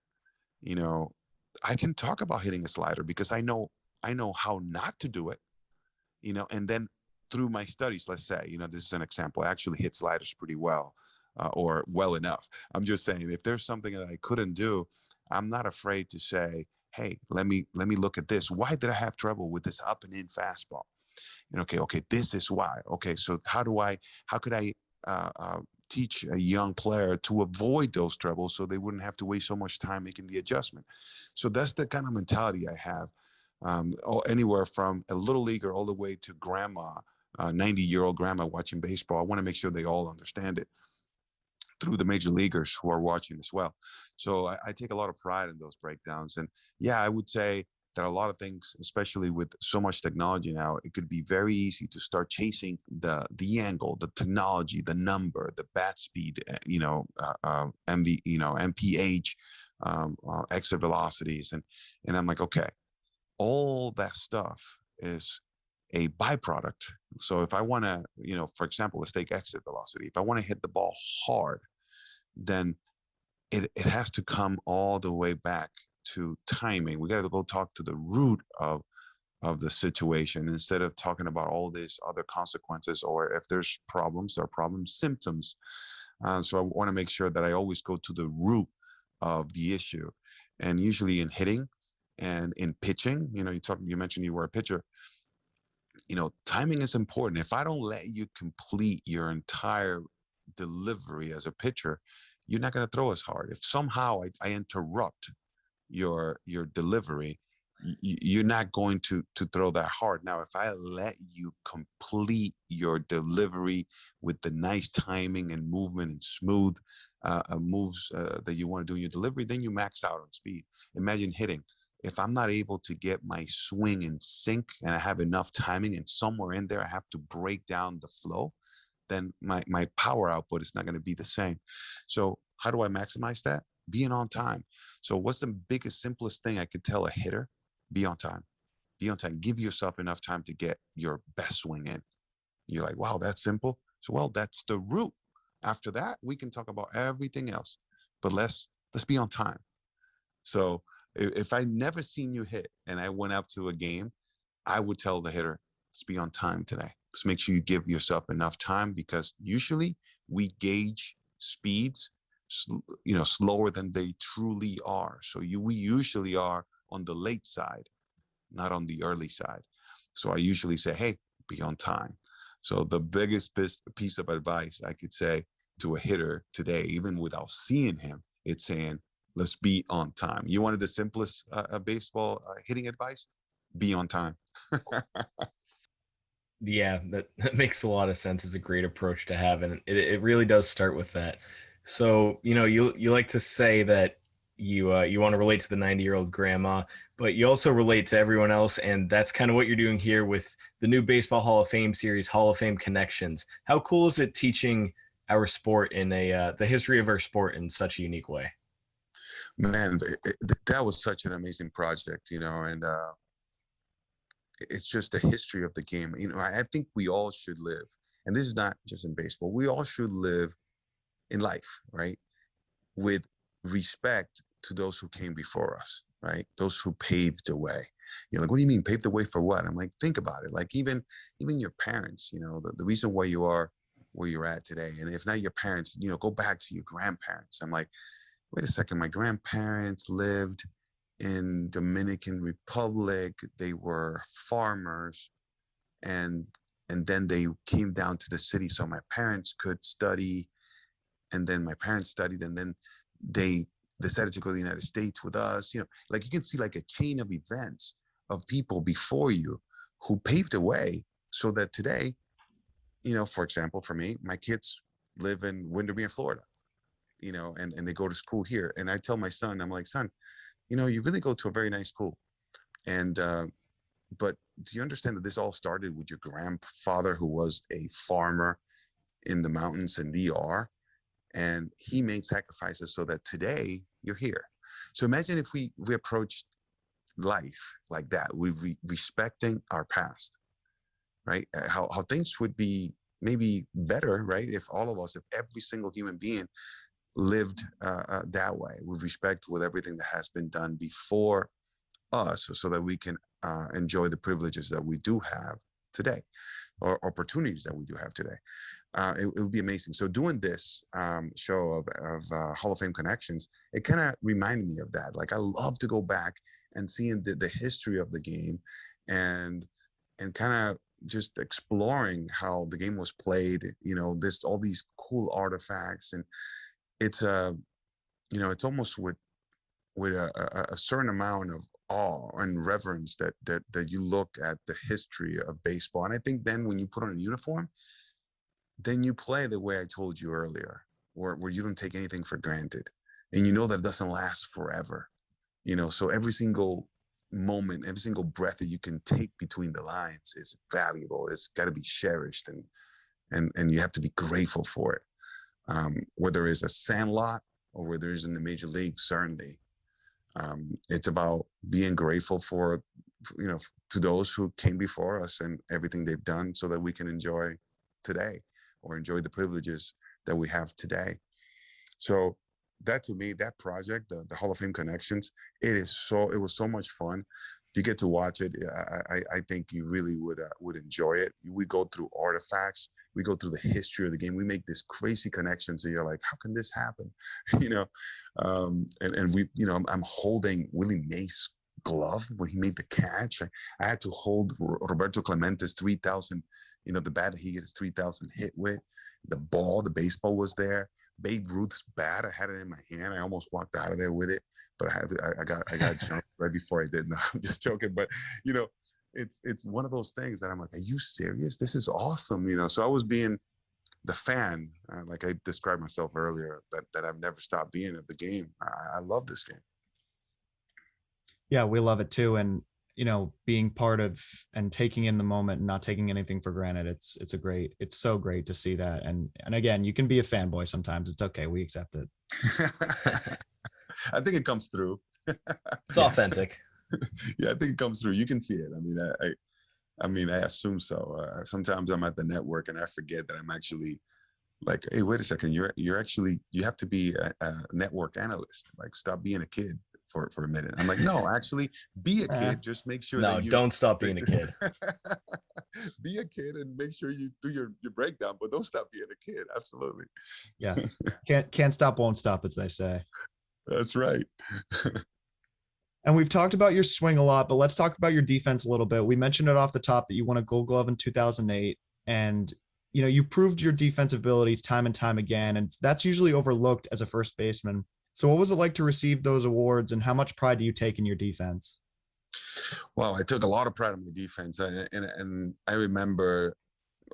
Speaker 3: I can talk about hitting a slider because I know how not to do it, and then through my studies, let's say, this is an example. I actually hit sliders pretty well, or well enough. I'm just saying, if there's something that I couldn't do, I'm not afraid to say, hey, let me look at this. Why did I have trouble with this up and in fastball? And okay, this is why. Okay, so how could I teach a young player to avoid those troubles so they wouldn't have to waste so much time making the adjustment? So that's the kind of mentality I have. Anywhere from a little leaguer all the way to grandma, 90-year-old grandma watching baseball. I want to make sure they all understand it through the major leaguers who are watching as well. So I take a lot of pride in those breakdowns. And yeah, I would say that a lot of things, especially with so much technology now, it could be very easy to start chasing the angle, the technology, the number, the bat speed, MPH, exit velocities. And I'm like, okay, all that stuff is a byproduct. So if I want to, for example, let's take exit velocity. If I want to hit the ball hard, then it has to come all the way back to timing. We got to go talk to the root of the situation instead of talking about all these other consequences, or if there's problems or problem symptoms. So I want to make sure that I always go to the root of the issue. And usually in hitting and in pitching, you mentioned you were a pitcher. Timing is important. If I don't let you complete your entire delivery as a pitcher, you're not going to throw as hard. If somehow I interrupt your delivery, you're not going to throw that hard. Now, if I let you complete your delivery with the nice timing and movement and smooth moves that you want to do in your delivery, then you max out on speed. Imagine hitting. If I'm not able to get my swing in sync and I have enough timing and somewhere in there I have to break down the flow, then my power output is not going to be the same. So how do I maximize that? Being on time. So what's the biggest, simplest thing I could tell a hitter? Be on time. Be on time. Give yourself enough time to get your best swing in. You're like, wow, that's simple. So, well, that's the root. After that, we can talk about everything else. But let's be on time. So if I never seen you hit and I went up to a game, I would tell the hitter, let's be on time today. Let's make sure you give yourself enough time, because usually we gauge speeds, slower than they truly are. So we usually are on the late side, not on the early side. So I usually say, hey, be on time. So the biggest piece of advice I could say to a hitter today, even without seeing him, it's saying, let's be on time. You wanted the simplest baseball hitting advice? Be on time.
Speaker 2: Yeah, that makes a lot of sense. It's a great approach to have, and it really does start with that. So, you like to say that you want to relate to the 90-year-old grandma, but you also relate to everyone else, and that's kind of what you're doing here with the new Baseball Hall of Fame series, Hall of Fame Connections. How cool is it teaching our sport in the history of our sport in such a unique way?
Speaker 3: Man, that was such an amazing project, and it's just the history of the game. I think we all should live, and this is not just in baseball, we all should live in life, right, with respect to those who came before us, right? Those who paved the way. Like, what do you mean paved the way for what? I'm like, think about it. Like even your parents, the reason why you are where you're at today. And if not your parents, go back to your grandparents. I'm like, wait a second, my grandparents lived in Dominican Republic. They were farmers, and then they came down to the city so my parents could study, and then my parents studied, and then they decided to go to the United States with us. Like you can see like a chain of events of people before you who paved the way so that today, for example, for me, my kids live in Windermere, Florida, and they go to school here. And I tell my son, I'm like, son, you really go to a very nice school. And, but do you understand that this all started with your grandfather, who was a farmer in the mountains in DR, and he made sacrifices so that today you're here. So imagine if we approached life like that, we respecting our past, right? How things would be maybe better, right? If every single human being lived that way, with respect with everything that has been done before us, so that we can enjoy the privileges that we do have today, or opportunities that we do have today. It would be amazing. So doing this show of Hall of Fame Connections, it kind of reminded me of that. Like I love to go back and seeing the history of the game, and kind of just exploring how the game was played. This all these cool artifacts, and it's it's almost with a certain amount of awe and reverence that you look at the history of baseball. And I think then when you put on a uniform, then you play the way I told you earlier, where you don't take anything for granted, and that it doesn't last forever. So every single moment, every single breath that you can take between the lines is valuable. It's got to be cherished, and you have to be grateful for it. Whether it's a sandlot or whether it's in the major leagues, certainly. It's about being grateful for to those who came before us and everything they've done so that we can enjoy today or enjoy the privileges that we have today. So that, to me, that project, the Hall of Fame Connections, it was so much fun. If you get to watch it, I think you really would enjoy it. We go through artifacts, we go through the history of the game. We make this crazy connection. So you're like, how can this happen? And we, I'm holding Willie Mays' glove when he made the catch. I had to hold Roberto Clemente's 3,000, the bat that he gets 3,000 hit with. The baseball was there. Babe Ruth's bat, I had it in my hand. I almost walked out of there with it, but I got jumped right before I did. No, I'm just joking. But it's one of those things that I'm like, are you serious? This is awesome. So I was being the fan, like I described myself earlier, that I've never stopped being of the game. I love this game.
Speaker 1: Yeah, we love it too. And, being part of and taking in the moment and not taking anything for granted. It's so great to see that. And again, you can be a fanboy sometimes. It's okay. We accept it.
Speaker 3: I think it comes through.
Speaker 2: It's authentic.
Speaker 3: Yeah, I think it comes through. You can see it. I mean, I assume so. Sometimes I'm at the network and I forget that I'm actually like, hey, wait a second. You have to be a network analyst. Like, stop being a kid for a minute. I'm like, no, actually be a kid. Just make sure that you
Speaker 2: don't stop being a kid.
Speaker 3: Be a kid and make sure you do your breakdown, but don't stop being a kid. Absolutely.
Speaker 1: Yeah. Can't stop, won't stop, as they say.
Speaker 3: That's right.
Speaker 1: And we've talked about your swing a lot, but let's talk about your defense a little bit. We mentioned it off the top that you won a Gold Glove in 2008, and you proved your defensive abilities time and time again, and that's usually overlooked as a first baseman. So what was it like to receive those awards, and how much pride do you take in your defense?
Speaker 3: Well, I took a lot of pride in my defense, and I remember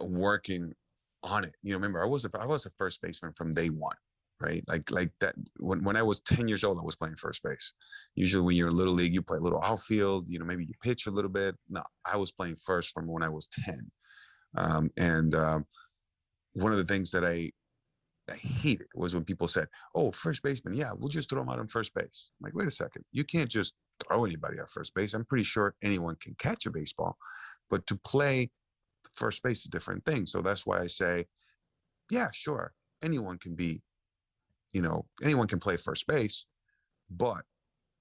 Speaker 3: working on it. Remember, I was a first baseman from day one, right? Like that. When I was 10 years old, I was playing first base. Usually, when you're in little league, you play a little outfield. Maybe you pitch a little bit. No, I was playing first from when I was 10. One of the things that I hated was when people said, oh, first baseman, yeah, we'll just throw him out on first base. I'm like, wait a second, you can't just throw anybody at first base. I'm pretty sure anyone can catch a baseball, but to play first base is a different thing. So that's why I say, yeah, sure, anyone can play first base, but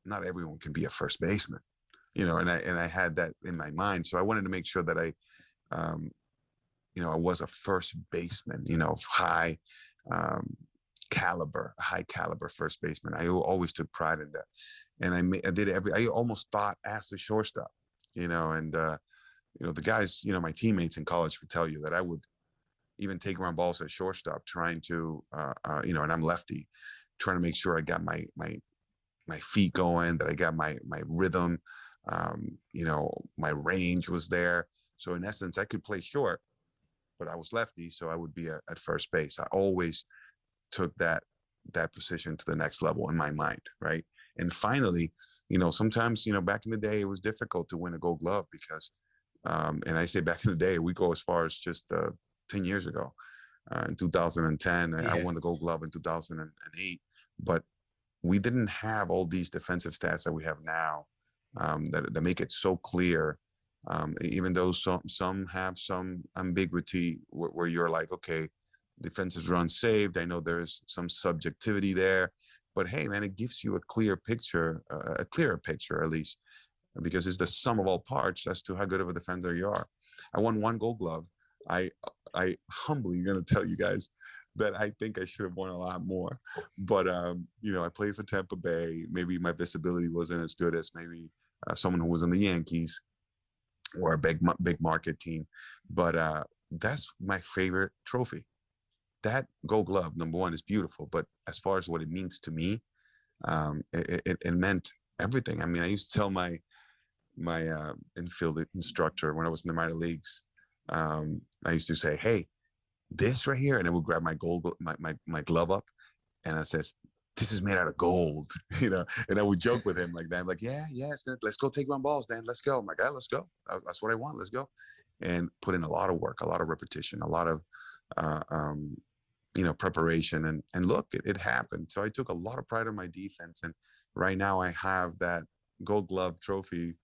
Speaker 3: not everyone can be a first baseman, and I had that in my mind. So I wanted to make sure that I was a first baseman, high caliber first baseman. I always took pride in that. And I almost thought as the shortstop, and the guys, my teammates in college would tell you that I would even take ground balls at shortstop trying to, and I'm lefty, trying to make sure I got my feet going, that I got my rhythm, my range was there. So in essence, I could play short, but I was lefty, so I would be at first base. I always took that position to the next level in my mind, right? And finally, sometimes, back in the day, it was difficult to win a Gold Glove because, and I say back in the day, we go as far as just 10 years ago. In 2010, I won the Gold Glove in 2008, but we didn't have all these defensive stats that we have now that make it so clear. Even though some have some ambiguity where you're like, okay, defensive run saved. I know there's some subjectivity there, but hey, man, it gives you a clearer picture at least, because it's the sum of all parts as to how good of a defender you are. I won one Gold Glove. I humbly going to tell you guys that I think I should have won a lot more, but I played for Tampa Bay. Maybe my visibility wasn't as good as maybe someone who was in the Yankees or a big market team, but that's my favorite trophy. That Gold Glove, number one, is beautiful, but as far as what it means to me, it meant everything. I mean, I used to tell my infield instructor when I was in the minor leagues, I used to say, hey, this right here, and I would grab my glove up, and I says, this is made out of gold, and I would joke with him like that. I'm like, yeah, let's go take ground balls, Dan. Let's go. I'm like, let's go. That's what I want. Let's go. And put in a lot of work, a lot of repetition, a lot of, preparation. And look, it happened. So I took a lot of pride in my defense. And right now I have that Gold Glove trophy,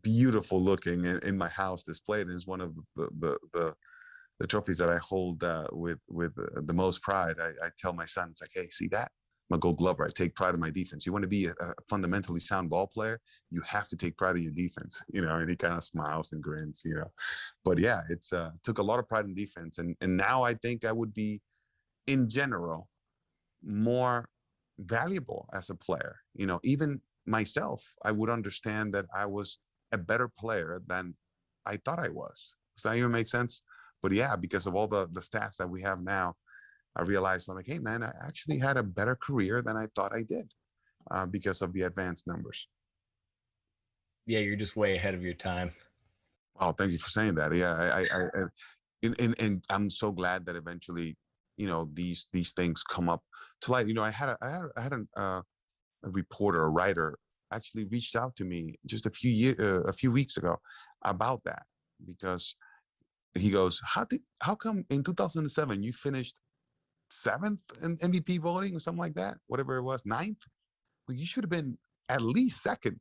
Speaker 3: beautiful looking in my house displayed. Is one of the trophies that I hold with the most pride. I tell my son, it's like, hey, see that? I'm a Gold Glover. I take pride in my defense. You want to be a fundamentally sound ball player, you have to take pride in your defense, and he kind of smiles and grins, But yeah, it's took a lot of pride in defense. And now I think I would be, in general, more valuable as a player. Even myself, I would understand that I was a better player than I thought I was. Does that even make sense? But yeah, because of all the stats that we have now, I realized, I'm like, hey, man, I actually had a better career than I thought I did because of the advanced numbers.
Speaker 2: Yeah, you're just way ahead of your time.
Speaker 3: Oh, thank you for saying that. Yeah, and I'm so glad that eventually, these things come up to light. I had a reporter, a writer, actually reached out to me just a few weeks ago about that, because he goes, how come in 2007 you finished 7th in MVP voting or something like that, whatever it was, 9th? Well, you should have been at least 2nd.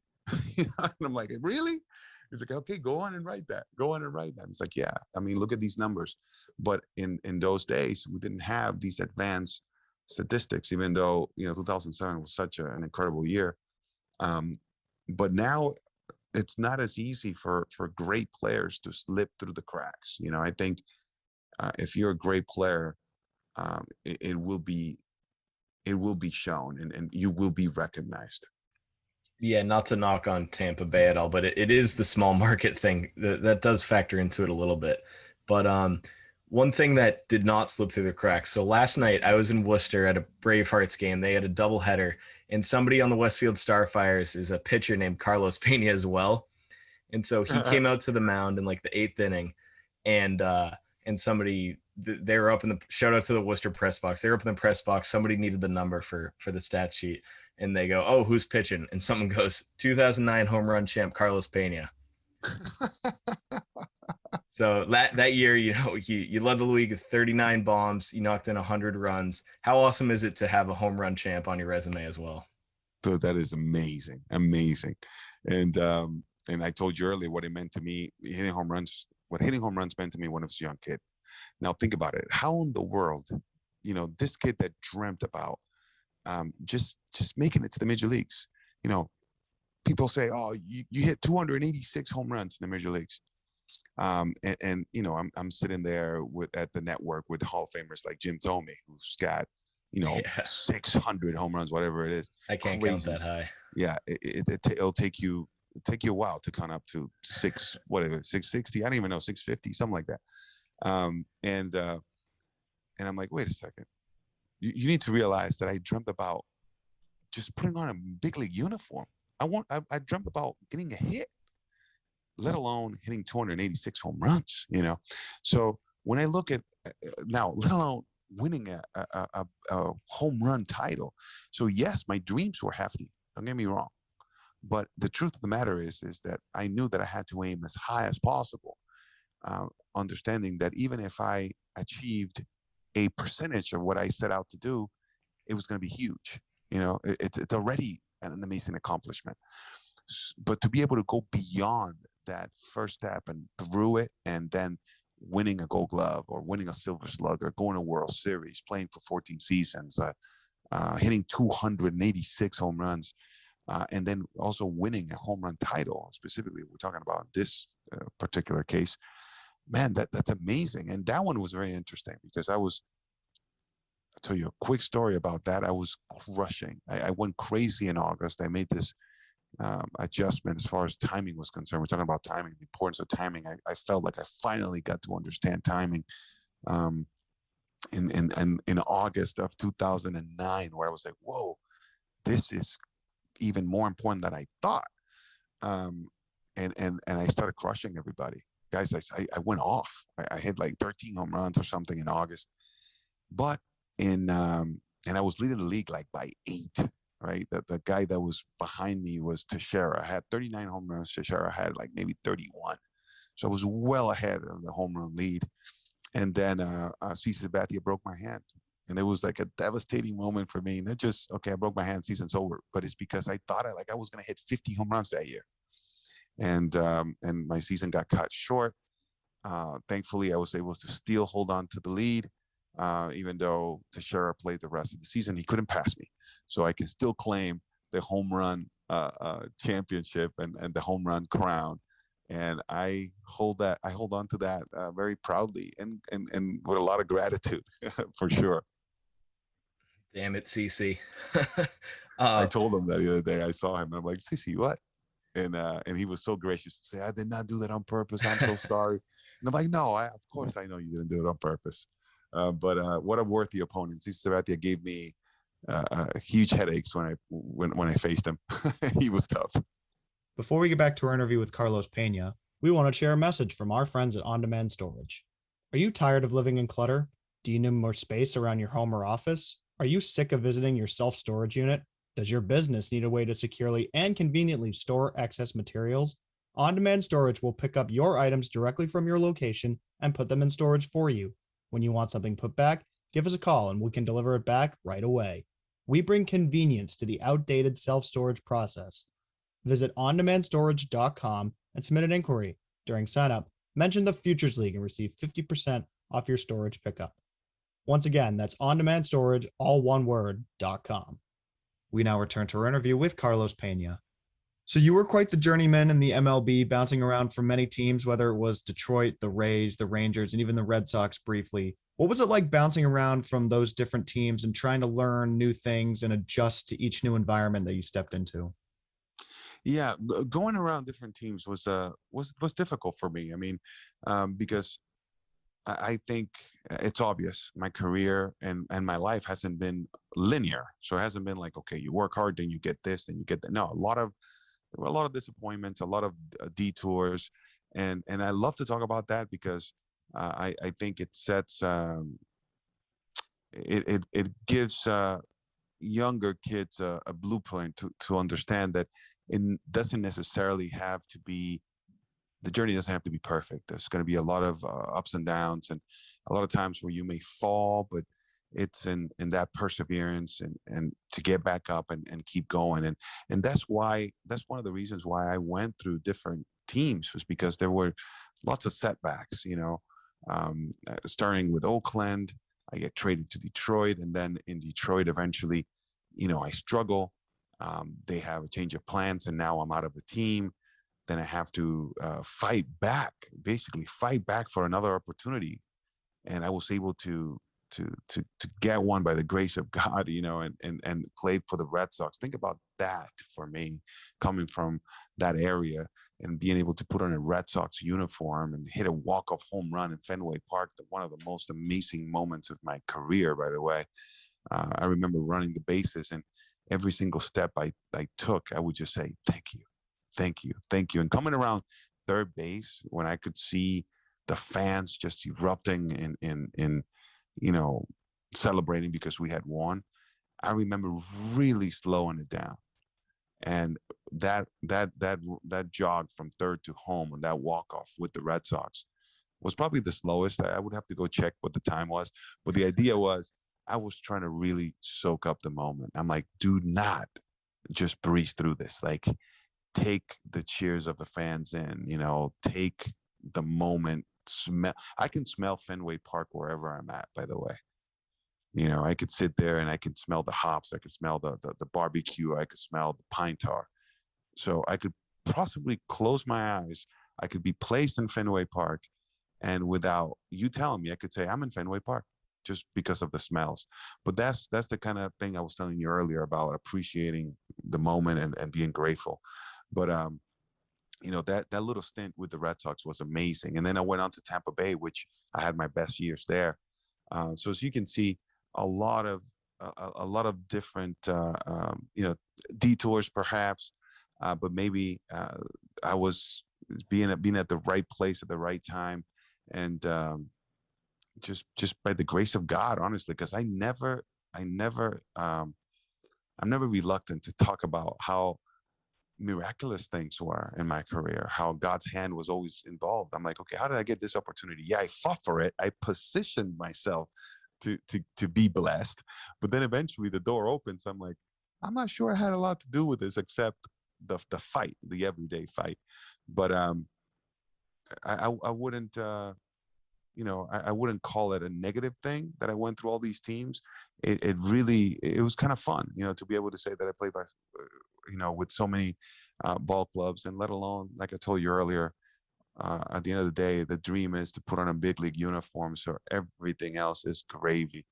Speaker 3: And I'm like, really? He's like, okay, go on and write that. Go on and write that. It's like, yeah, I mean, look at these numbers. But in those days, we didn't have these advanced statistics, even though, 2007 was such an incredible year. But now it's not as easy for great players to slip through the cracks. I think if you're a great player, it will be shown, and you will be recognized.
Speaker 2: Yeah, not to knock on Tampa Bay at all, but it is the small market thing that does factor into it a little bit. But one thing that did not slip through the cracks. So last night I was in Worcester at a Bravehearts game. They had a doubleheader, and somebody on the Westfield Starfires is a pitcher named Carlos Peña as well. And so he came out to the mound in like the 8th inning, and somebody, they were up in the, shout out to the Worcester press box. They were up in the press box. Somebody needed the number for the stat sheet, and they go, "Oh, who's pitching?" And someone goes, "2009 home run champ Carlos Peña." So that year, you led the league with 39 bombs. You knocked in 100 runs. How awesome is it to have a home run champ on your resume as well?
Speaker 3: So that is amazing. And I told you earlier what it meant to me, hitting home runs. What hitting home runs meant to me when I was a young kid. Now think about it. How in the world, this kid that dreamt about just making it to the major leagues. People say, "Oh, you hit 286 home runs in the major leagues," and I'm sitting there at the network with Hall of Famers like Jim Thome, who's got 600 home runs, whatever it is.
Speaker 2: I can't count that high.
Speaker 3: Yeah, it'll take you a while to count up to 660. I don't even know, 650, something like that. And I'm like, wait a second. You need to realize that I dreamt about just putting on a big league uniform. I dreamt about getting a hit, let alone hitting 286 home runs, So when I look at now, let alone winning a home run title. So yes, my dreams were hefty. Don't get me wrong. But the truth of the matter is that I knew that I had to aim as high as possible, understanding that even if I achieved a percentage of what I set out to do, it was going to be huge. It's already an amazing accomplishment. But to be able to go beyond that first step and through it, and then winning a Gold Glove or winning a Silver Slugger, going to World Series, playing for 14 seasons, hitting 286 home runs, and then also winning a home run title, specifically we're talking about this particular case, man, that's amazing. And that one was very interesting because I'll tell you a quick story about that. I was crushing. I went crazy in August. I made this adjustment as far as timing was concerned. We're talking about timing, the importance of timing. I felt like I finally got to understand timing in August of 2009, where I was like, whoa, this is even more important than I thought. And I started crushing everybody. Guys, I went off. I hit like 13 home runs or something in August. But and I was leading the league like by 8, right? The guy that was behind me was Teixeira. I had 39 home runs. Teixeira had like maybe 31. So I was well ahead of the home run lead. And then Cesar Sabathia broke my hand. And it was like a devastating moment for me. Not just, okay, I broke my hand, season's over. But it's because I thought I was going to hit 50 home runs that year. and my season got cut short. Thankfully, I was able to still hold on to the lead, even though Teixeira played the rest of the season. He couldn't pass me, so I can still claim the home run championship and the home run crown. And I hold on to that very proudly and with a lot of gratitude for sure.
Speaker 2: Damn it, CC.
Speaker 3: I told him that the other day. I saw him and I'm like, CC, what? And he was so gracious to say, I did not do that on purpose. I'm so sorry. And I'm like, no, of course I know you didn't do it on purpose. But what a worthy opponent. CC Sabathia gave me huge headaches when I faced him. He was tough.
Speaker 1: Before we get back to our interview with Carlos Peña, we want to share a message from our friends at On Demand Storage. Are you tired of living in clutter? Do you need more space around your home or office? Are you sick of visiting your self-storage unit? Does your business need a way to securely and conveniently store excess materials? On Demand Storage will pick up your items directly from your location and put them in storage for you. When you want something put back, give us a call and we can deliver it back right away. We bring convenience to the outdated self-storage process. Visit ondemandstorage.com and submit an inquiry. During sign-up, mention the Futures League and receive 50% off your storage pickup. Once again, that's ondemandstorage, all one word, .com. We now return to our interview with Carlos Peña. So you were quite the journeyman in the MLB, bouncing around from many teams, whether it was Detroit, the Rays, the Rangers, and even the Red Sox briefly. What was it like bouncing around from those different teams and trying to learn new things and adjust to each new environment that you stepped into?
Speaker 3: Yeah, going around different teams was difficult for me. I mean, because I think it's obvious my career and my life hasn't been linear. So it hasn't been like, okay, you work hard, then you get this, then you get that. No, there were a lot of disappointments, a lot of detours, and I love to talk about that because I think it sets it gives younger kids a blueprint to understand that it doesn't necessarily have to be, the journey doesn't have to be perfect. There's going to be a lot of ups and downs and a lot of times where you may fall, but it's in that perseverance and to get back up and keep going. And that's one of the reasons why I went through different teams, was because there were lots of setbacks, starting with Oakland. I get traded to Detroit, and then in Detroit, eventually, I struggle. They have a change of plans, and now I'm out of the team. Then I have to basically fight back for another opportunity. And I was able to get one by the grace of God, and played for the Red Sox. Think about that for me, coming from that area and being able to put on a Red Sox uniform and hit a walk-off home run in Fenway Park, one of the most amazing moments of my career, by the way. I remember running the bases, and every single step I took, I would just say, thank you, thank you, thank you. And coming around third base, when I could see the fans just erupting in celebrating because we had won, I remember really slowing it down. And that jog from third to home and that walk-off with the Red Sox was probably the slowest. I would have to go check what the time was. But the idea was, I was trying to really soak up the moment. I'm like, do not just breeze through this. Like, take the cheers of the fans in, take the moment, I can smell Fenway Park wherever I'm at, by the way. I could sit there and I can smell the hops. I could smell the barbecue. I could smell the pine tar. So I could possibly close my eyes. I could be placed in Fenway Park, and without you telling me, I could say I'm in Fenway Park just because of the smells. But that's the kind of thing I was telling you earlier about appreciating the moment and being grateful. But that little stint with the Red Sox was amazing. And then I went on to Tampa Bay, which I had my best years there. So as you can see, a lot of different detours perhaps, but maybe I was being at the right place at the right time, and just by the grace of God, honestly, because I'm never reluctant to talk about how miraculous things were in my career, how God's hand was always involved. I'm like, okay, how did I get this opportunity? Yeah, I fought for it. I positioned myself to be blessed, but then eventually the door opens. I'm like, I'm not sure I had a lot to do with this, except the fight, the everyday fight. But I wouldn't I wouldn't call it a negative thing that I went through all these teams. It really, it was kind of fun, to be able to say that I played by, with so many ball clubs, and let alone, like I told you earlier, at the end of the day, the dream is to put on a big league uniform. So everything else is gravy.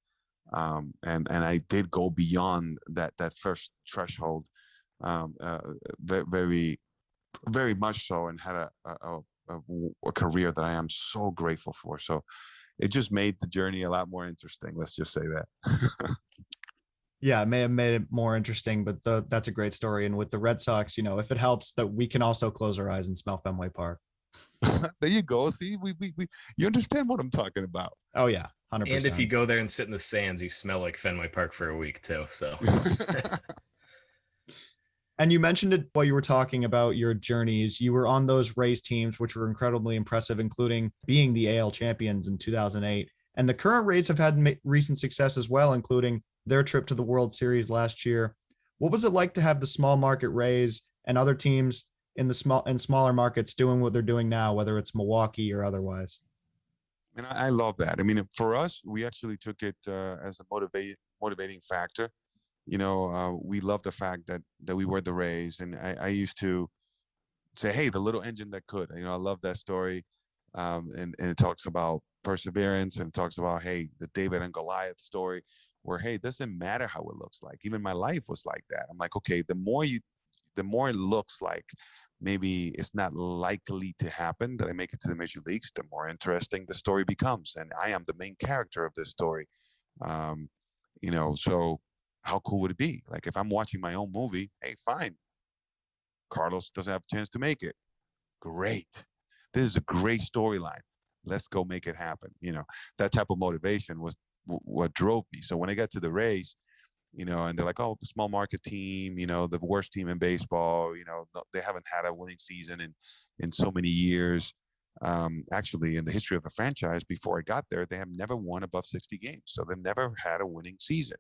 Speaker 3: And I did go beyond that first threshold, very, very much so, and had a career that I am so grateful for. So it just made the journey a lot more interesting. Let's just say that.
Speaker 1: Yeah, it may have made it more interesting, but that's a great story. And with the Red Sox, if it helps that we can also close our eyes and smell Fenway Park.
Speaker 3: There you go. See, we you understand what I'm talking about.
Speaker 1: Oh yeah, 100%.
Speaker 2: And if you go there and sit in the sands, you smell like Fenway Park for a week too. So.
Speaker 1: And you mentioned it while you were talking about your journeys. You were on those Rays teams, which were incredibly impressive, including being the AL champions in 2008. And the current Rays have had recent success as well, including their trip to the World Series last year. What was it like to have the small market Rays and other teams in smaller markets doing what they're doing now, whether it's Milwaukee or otherwise?
Speaker 3: And I love that. I mean, for us, we actually took it as a motivating factor. We love the fact that we were the Rays, and I used to say, hey, the little engine that could. I love that story, and it talks about perseverance, and it talks about, hey, the David and Goliath story, where, hey, it doesn't matter how it looks like. Even my life was like that. I'm like, okay, the more it looks like maybe it's not likely to happen that I make it to the major leagues, the more interesting the story becomes, and I am the main character of this story. So how cool would it be? Like, if I'm watching my own movie, hey, fine, Carlos doesn't have a chance to make it. Great. This is a great storyline. Let's go make it happen. That type of motivation was what drove me. So when I got to the Rays, and they're like, oh, the small market team, the worst team in baseball, they haven't had a winning season in so many years. Actually, in the history of the franchise, before I got there, they have never won above 60 games. So they've never had a winning season.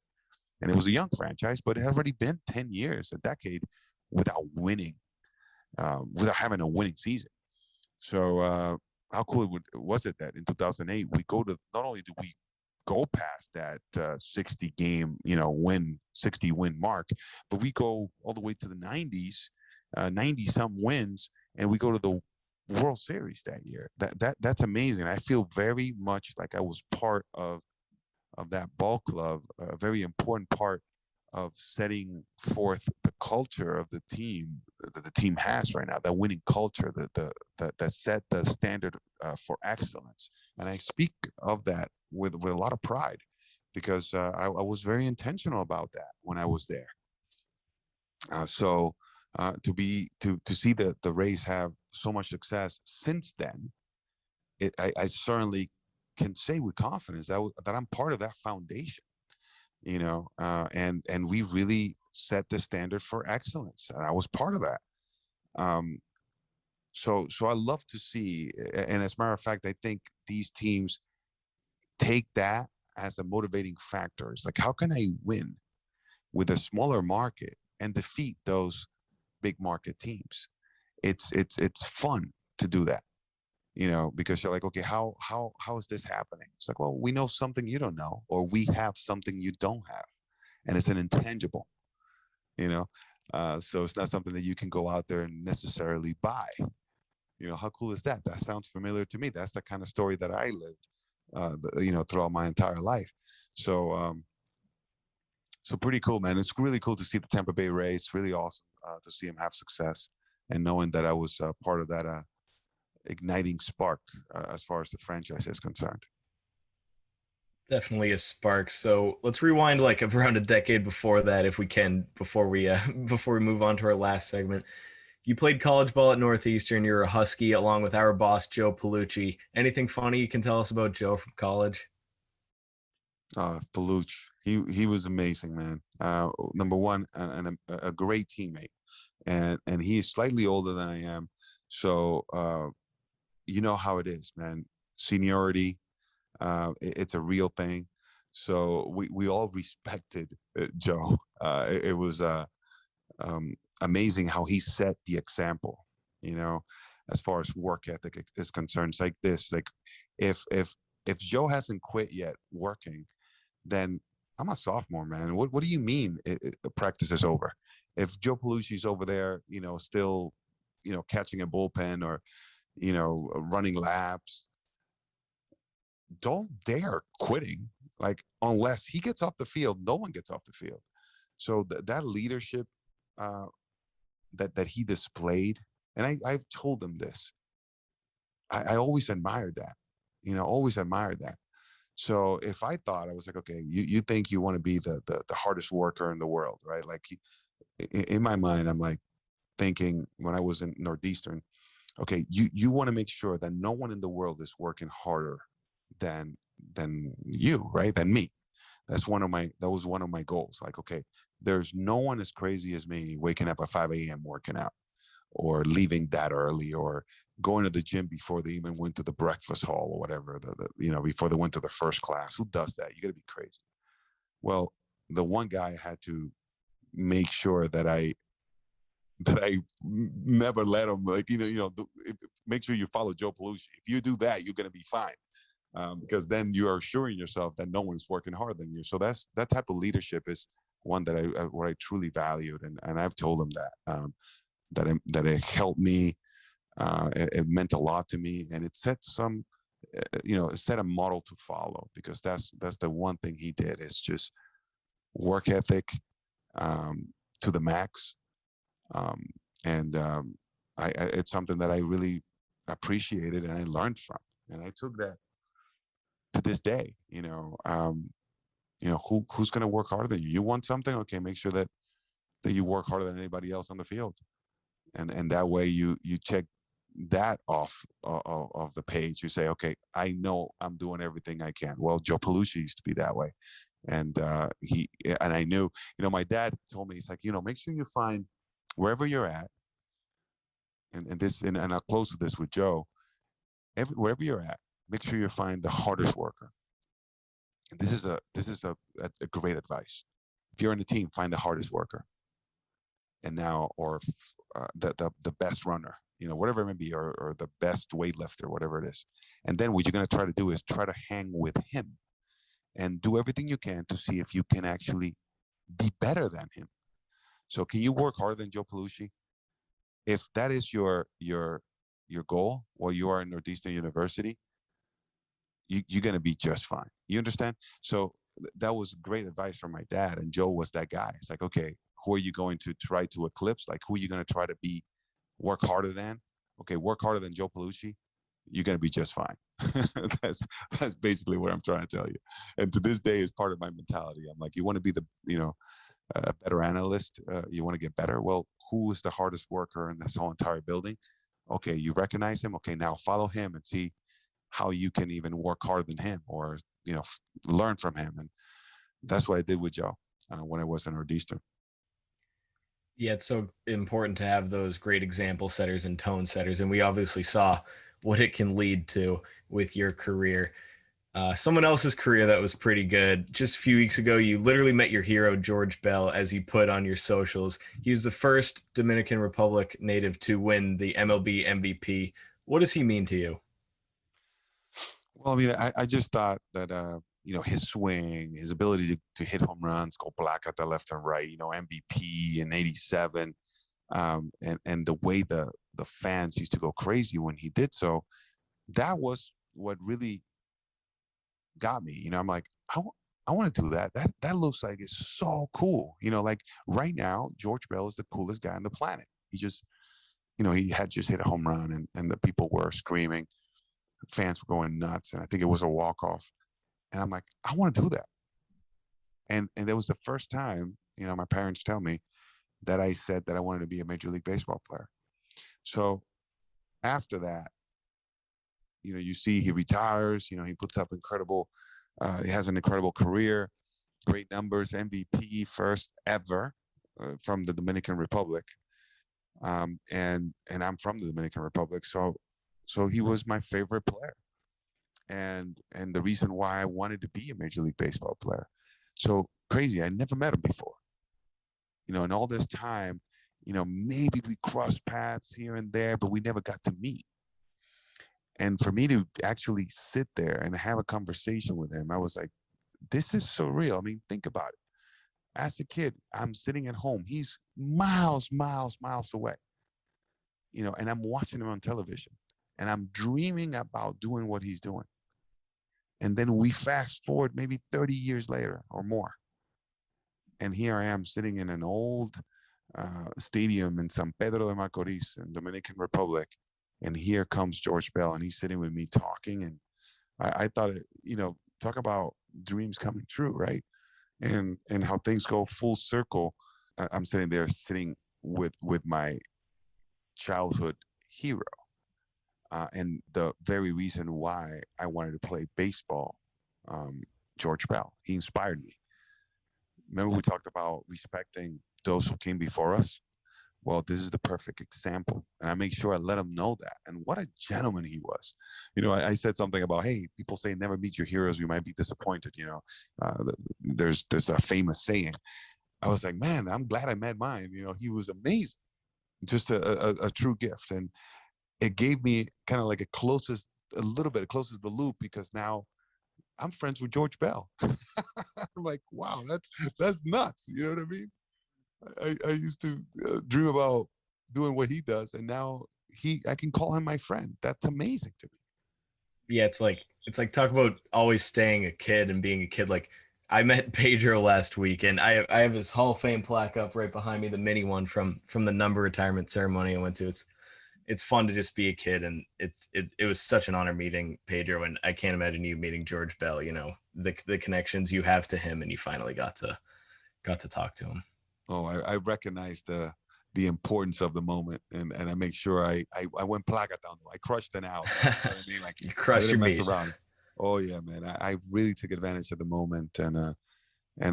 Speaker 3: And it was a young franchise, but it had already been 10 years, a decade, without winning, without having a winning season. So how cool was it that in 2008, we go to, not only do we go past that 60 win mark, but we go all the way to the 90s, 90 some wins, and we go to the World Series that year. That's amazing. I feel very much like I was part of that ball club, a very important part of setting forth the culture of the team that the team has right now, that winning culture that set the standard for excellence. And I speak of that with a lot of pride, because I was very intentional about that when I was there. To see the Rays have so much success since then, I certainly can say with confidence that I'm part of that foundation, and we really set the standard for excellence, and I was part of that. So I love to see, and as a matter of fact, I think these teams take that as a motivating factor. It's like, how can I win with a smaller market and defeat those big market teams? It's fun to do that, because you're like, okay, how is this happening? It's like, well, we know something you don't know, or we have something you don't have, and it's an intangible, so it's not something that you can go out there and necessarily buy. How cool is that? That sounds familiar to me. That's the kind of story that I lived, throughout my entire life. So pretty cool, man. It's really cool to see the Tampa Bay Rays. It's really awesome to see them have success, and knowing that I was part of that igniting spark as far as the franchise is concerned.
Speaker 2: Definitely a spark. So let's rewind like around a decade before that, if we can, before we move on to our last segment. You played college ball at Northeastern. You're a Husky along with our boss, Joe Palucci. Anything funny you can tell us about Joe from college?
Speaker 3: Palucci, he was amazing, man. Number one, and a great teammate, and he is slightly older than I am. So you know how it is, man. Seniority, it's a real thing. So we all respected Joe. It was amazing how he set the example, as far as work ethic is concerned. It's like this, like if Joe hasn't quit yet working, then I'm a sophomore, man. What do you mean the practice is over? If Joe Palucci's over there, still, catching a bullpen or, running laps, don't dare quitting. Like, unless he gets off the field, no one gets off the field. So that leadership that he displayed, and I've told him this, I always admired that, always admired that. So if I thought, I was like, okay, you think you want to be the hardest worker in the world, right? Like, in my mind, I'm like thinking when I was in Northeastern, okay, you want to make sure that no one in the world is working harder than you, right? Than me. That was one of my goals. Like, okay, there's no one as crazy as me waking up at 5 a.m. working out, or leaving that early, or going to the gym before they even went to the breakfast hall or whatever, before they went to the first class. Who does that? You got to be crazy. Well, the one guy had to make sure that I never let him, like, make sure you follow Joe Palucci. If you do that, you're going to be fine. Because then you are assuring yourself that no one's working harder than you. So that type of leadership is one that I truly valued, and I've told him that that it helped me. It meant a lot to me, and it set it set a model to follow, because that's the one thing he did, is just work ethic to the max, and it's something that I really appreciated and I learned from, and I took that to this day. Who's going to work harder than you? You want something? Okay, make sure that you work harder than anybody else on the field, and that way you check that off of the page. You say, okay, I know I'm doing everything I can. Well, Joe Palucci used to be that way, and I knew. My dad told me, he's like, make sure you find, wherever you're at, and I'll close with this with Joe. Wherever you're at, make sure you find the hardest worker. And this is a great advice. If you're in a team, find the hardest worker. And now, or the best runner, whatever it may be, or the best weightlifter, whatever it is. And then what you're going to try to do is try to hang with him and do everything you can to see if you can actually be better than him. So can you work harder than Joe Palucci? If that is your goal while you are in Northeastern University, you're going to be just fine. You understand? So that was great advice from my dad. And Joe was that guy. It's like, okay, who are you going to try to eclipse? Like, who are you going to try to work harder than? Okay, work harder than Joe Palucci. You're going to be just fine. That's basically what I'm trying to tell you. And to this day is part of my mentality. I'm like, you want to be a better analyst. You want to get better. Well, who is the hardest worker in this whole entire building? Okay, you recognize him. Okay, now follow him and see how you can even work harder than him, or learn from him. And that's what I did with Joe when I was in Northeastern.
Speaker 2: Yeah, it's so important to have those great example setters and tone setters, and we obviously saw what it can lead to with your career. Someone else's career that was pretty good. Just a few weeks ago, you literally met your hero, George Bell, as you put on your socials. He was the first Dominican Republic native to win the MLB MVP. What does he mean to you?
Speaker 3: Well, I mean, I just thought that, his swing, his ability to hit home runs, go PLAKATA left and right, MVP in '87, and the way the fans used to go crazy when he did so, that was what really got me. I'm like, I want to do that. That looks like it's so cool. Like right now, George Bell is the coolest guy on the planet. He just, he had just hit a home run, and the people were screaming. Fans were going nuts, and I think it was a walk-off. And I'm like, I want to do that. And that was the first time, my parents tell me that I said that I wanted to be a Major League Baseball player. So after that, you see he retires, he puts up he has an incredible career, great numbers, MVP, first ever from the Dominican Republic. And I'm from the Dominican Republic. So he was my favorite player. And the reason why I wanted to be a Major League Baseball player. So crazy. I never met him before. In all this time, maybe we crossed paths here and there, but we never got to meet. And for me to actually sit there and have a conversation with him, I was like, this is surreal. I mean, think about it. As a kid, I'm sitting at home. He's miles away, and I'm watching him on television and I'm dreaming about doing what he's doing. And then we fast forward maybe 30 years later or more. And here I am sitting in an old stadium in San Pedro de Macorís in Dominican Republic. And here comes George Bell and he's sitting with me talking. And I thought, talk about dreams coming true, right? And how things go full circle. I'm sitting there with my childhood hero. And the very reason why I wanted to play baseball, George Bell, he inspired me. Remember we talked about respecting those who came before us? Well, this is the perfect example. And I make sure I let him know that. And what a gentleman he was. I said something about, hey, people say never meet your heroes. You might be disappointed. There's a famous saying. I was like, man, I'm glad I met mine. He was amazing. Just a true gift. And it gave me kind of like a little bit closest the loop, because now I'm friends with George Bell. I'm like, wow, that's nuts. You know what I mean? I used to dream about doing what he does, and now I can call him my friend. That's amazing to me.
Speaker 2: Yeah, it's like talk about always staying a kid and being a kid. Like, I met Pedro last week, and I have his Hall of Fame plaque up right behind me, the mini one from the number retirement ceremony I went to. It's fun to just be a kid, and it was such an honor meeting Pedro, and I can't imagine you meeting George Bell. The connections you have to him, and you finally got to talk to him.
Speaker 3: Oh, I recognize the importance of the moment, and I make sure I went PLAKATA on them. I crushed an out. You know what I mean? Like,
Speaker 2: you crushed your
Speaker 3: mess
Speaker 2: beat.
Speaker 3: around. Oh yeah, man. I really took advantage of the moment, and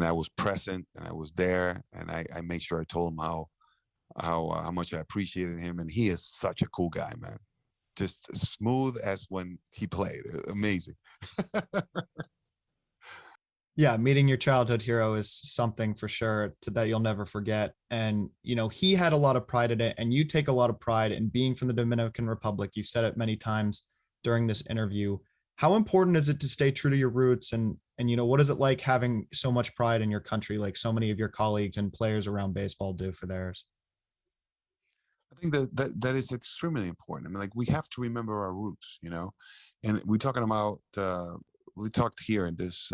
Speaker 3: I was present, and I was there, and I made sure I told him how much I appreciated him, and he is such a cool guy, man. Just as smooth as when he played. Amazing.
Speaker 1: Yeah, meeting your childhood hero is something for sure that you'll never forget. And, he had a lot of pride in it, and you take a lot of pride in being from the Dominican Republic. You've said it many times during this interview. How important is it to stay true to your roots? And what is it like having so much pride in your country, like so many of your colleagues and players around baseball do for theirs?
Speaker 3: I think that is extremely important. I mean, like, we have to remember our roots, and we're talking about, we talked here in this